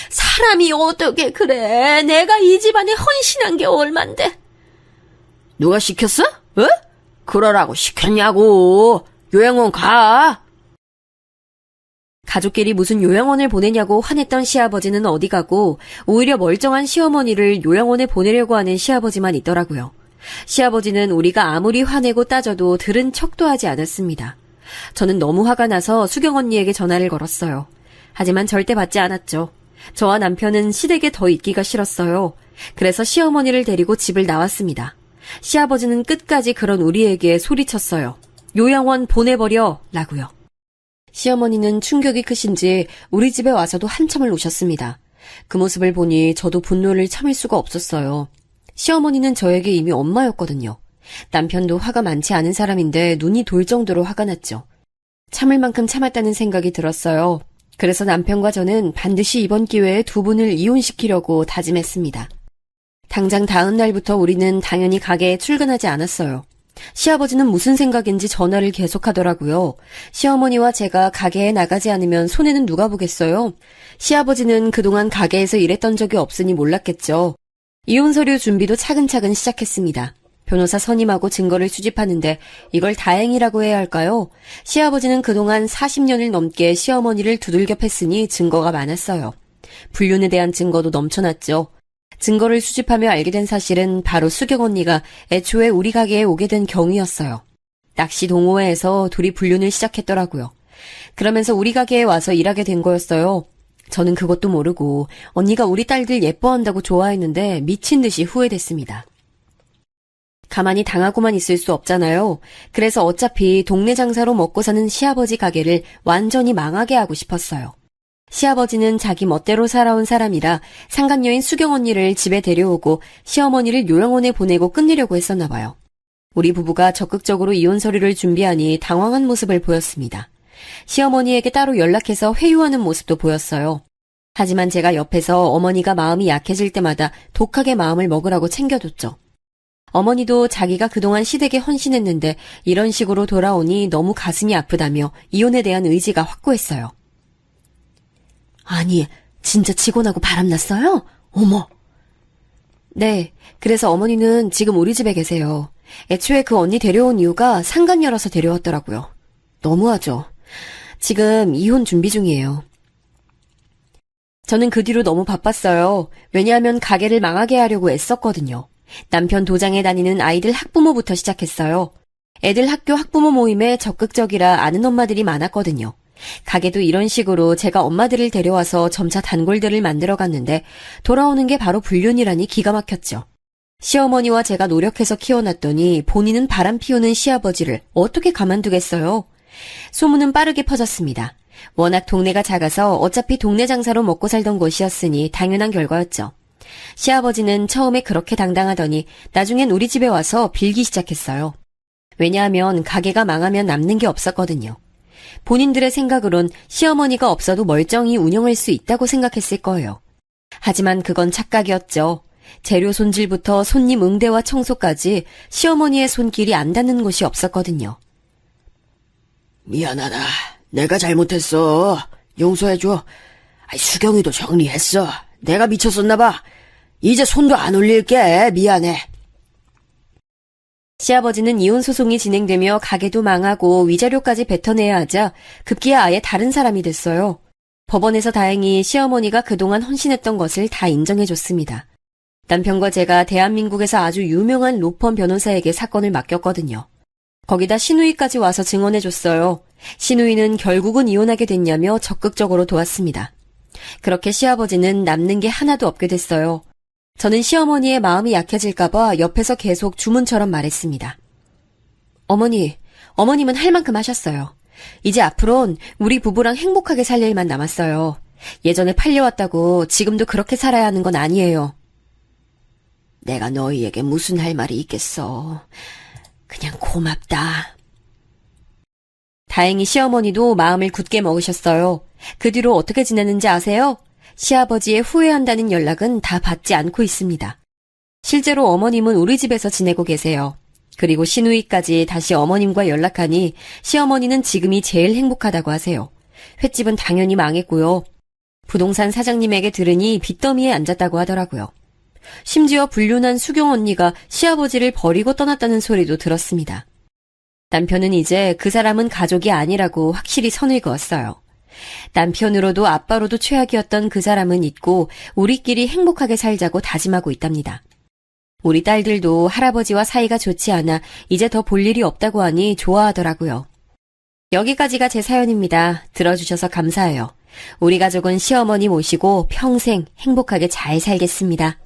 Speaker 2: 사람이 어떻게 그래? 내가 이 집안에 헌신한 게 얼만데?
Speaker 4: 누가 시켰어? 그러라고 시켰냐고. 요양원 가.
Speaker 2: 가족끼리 무슨 요양원을 보내냐고 화냈던 시아버지는 어디 가고 오히려 멀쩡한 시어머니를 요양원에 보내려고 하는 시아버지만 있더라고요. 시아버지는 우리가 아무리 화내고 따져도 들은 척도 하지 않았습니다. 저는 너무 화가 나서 수경 언니에게 전화를 걸었어요. 하지만 절대 받지 않았죠. 저와 남편은 시댁에 더 있기가 싫었어요. 그래서 시어머니를 데리고 집을 나왔습니다. 시아버지는 끝까지 그런 우리에게 소리쳤어요. 요양원 보내버려 라고요. 시어머니는 충격이 크신지 우리 집에 와서도 한참을 우셨습니다. 그 모습을 보니 저도 분노를 참을 수가 없었어요. 시어머니는 저에게 이미 엄마였거든요. 남편도 화가 많지 않은 사람인데 눈이 돌 정도로 화가 났죠. 참을 만큼 참았다는 생각이 들었어요. 그래서 남편과 저는 반드시 이번 기회에 두 분을 이혼시키려고 다짐했습니다. 당장 다음 날부터 우리는 당연히 가게에 출근하지 않았어요. 시아버지는 무슨 생각인지 전화를 계속하더라고요. 시어머니와 제가 가게에 나가지 않으면 손해는 누가 보겠어요? 시아버지는 그동안 가게에서 일했던 적이 없으니 몰랐겠죠. 이혼 서류 준비도 차근차근 시작했습니다. 변호사 선임하고 증거를 수집하는데 이걸 다행이라고 해야 할까요? 시아버지는 그동안 40년을 넘게 시어머니를 두들겨 팼으니 증거가 많았어요. 불륜에 대한 증거도 넘쳐났죠. 증거를 수집하며 알게 된 사실은 바로 수경 언니가 애초에 우리 가게에 오게 된 경위였어요. 낚시 동호회에서 둘이 불륜을 시작했더라고요. 그러면서 우리 가게에 와서 일하게 된 거였어요. 저는 그것도 모르고 언니가 우리 딸들 예뻐한다고 좋아했는데 미친 듯이 후회됐습니다. 가만히 당하고만 있을 수 없잖아요. 그래서 어차피 동네 장사로 먹고 사는 시아버지 가게를 완전히 망하게 하고 싶었어요. 시아버지는 자기 멋대로 살아온 사람이라 상간녀인 수경 언니를 집에 데려오고 시어머니를 요양원에 보내고 끝내려고 했었나 봐요. 우리 부부가 적극적으로 이혼 서류를 준비하니 당황한 모습을 보였습니다. 시어머니에게 따로 연락해서 회유하는 모습도 보였어요. 하지만 제가 옆에서 어머니가 마음이 약해질 때마다 독하게 마음을 먹으라고 챙겨줬죠. 어머니도 자기가 그동안 시댁에 헌신했는데 이런 식으로 돌아오니 너무 가슴이 아프다며 이혼에 대한 의지가 확고했어요. 아니, 진짜 직원하고 바람났어요? 어머. 네, 그래서 어머니는 지금 우리 집에 계세요. 애초에 그 언니 데려온 이유가 상간녀라서 데려왔더라고요. 너무하죠. 지금 이혼 준비 중이에요. 저는 그 뒤로 너무 바빴어요. 왜냐하면 가게를 망하게 하려고 애썼거든요. 남편 도장에 다니는 아이들 학부모부터 시작했어요. 애들 학교 학부모 모임에 적극적이라 아는 엄마들이 많았거든요. 가게도 이런 식으로 제가 엄마들을 데려와서 점차 단골들을 만들어갔는데 돌아오는 게 바로 불륜이라니 기가 막혔죠. 시어머니와 제가 노력해서 키워놨더니 본인은 바람 피우는 시아버지를 어떻게 가만두겠어요? 소문은 빠르게 퍼졌습니다. 워낙 동네가 작아서 어차피 동네 장사로 먹고 살던 곳이었으니 당연한 결과였죠. 시아버지는 처음에 그렇게 당당하더니 나중엔 우리 집에 와서 빌기 시작했어요. 왜냐하면 가게가 망하면 남는 게 없었거든요. 본인들의 생각으론 시어머니가 없어도 멀쩡히 운영할 수 있다고 생각했을 거예요. 하지만 그건 착각이었죠. 재료 손질부터 손님 응대와 청소까지 시어머니의 손길이 안 닿는 곳이 없었거든요.
Speaker 4: 미안하다. 내가 잘못했어. 용서해줘. 수경이도 정리했어. 내가 미쳤었나봐. 이제 손도 안 올릴게. 미안해.
Speaker 2: 시아버지는 이혼 소송이 진행되며 가게도 망하고 위자료까지 뱉어내야 하자 급기야 아예 다른 사람이 됐어요. 법원에서 다행히 시어머니가 그동안 헌신했던 것을 다 인정해줬습니다. 남편과 제가 대한민국에서 아주 유명한 로펌 변호사에게 사건을 맡겼거든요. 거기다 시누이까지 와서 증언해줬어요. 시누이는 결국은 이혼하게 됐냐며 적극적으로 도왔습니다. 그렇게 시아버지는 남는 게 하나도 없게 됐어요. 저는 시어머니의 마음이 약해질까봐 옆에서 계속 주문처럼 말했습니다. 어머님은 할 만큼 하셨어요. 이제 앞으론 우리 부부랑 행복하게 살 일만 남았어요. 예전에 팔려왔다고 지금도 그렇게 살아야 하는 건 아니에요.
Speaker 4: 내가 너희에게 무슨 할 말이 있겠어. 그냥 고맙다.
Speaker 2: 다행히 시어머니도 마음을 굳게 먹으셨어요. 그 뒤로 어떻게 지내는지 아세요? 시아버지의 후회한다는 연락은 다 받지 않고 있습니다. 실제로 어머님은 우리 집에서 지내고 계세요. 그리고 시누이까지 다시 어머님과 연락하니 시어머니는 지금이 제일 행복하다고 하세요. 횟집은 당연히 망했고요. 부동산 사장님에게 들으니 빚더미에 앉았다고 하더라고요. 심지어 불륜한 수경 언니가 시아버지를 버리고 떠났다는 소리도 들었습니다. 남편은 이제 그 사람은 가족이 아니라고 확실히 선을 그었어요. 남편으로도 아빠로도 최악이었던 그 사람은 잊고 우리끼리 행복하게 살자고 다짐하고 있답니다. 우리 딸들도 할아버지와 사이가 좋지 않아 이제 더 볼 일이 없다고 하니 좋아하더라고요. 여기까지가 제 사연입니다. 들어주셔서 감사해요. 우리 가족은 시어머니 모시고 평생 행복하게 잘 살겠습니다.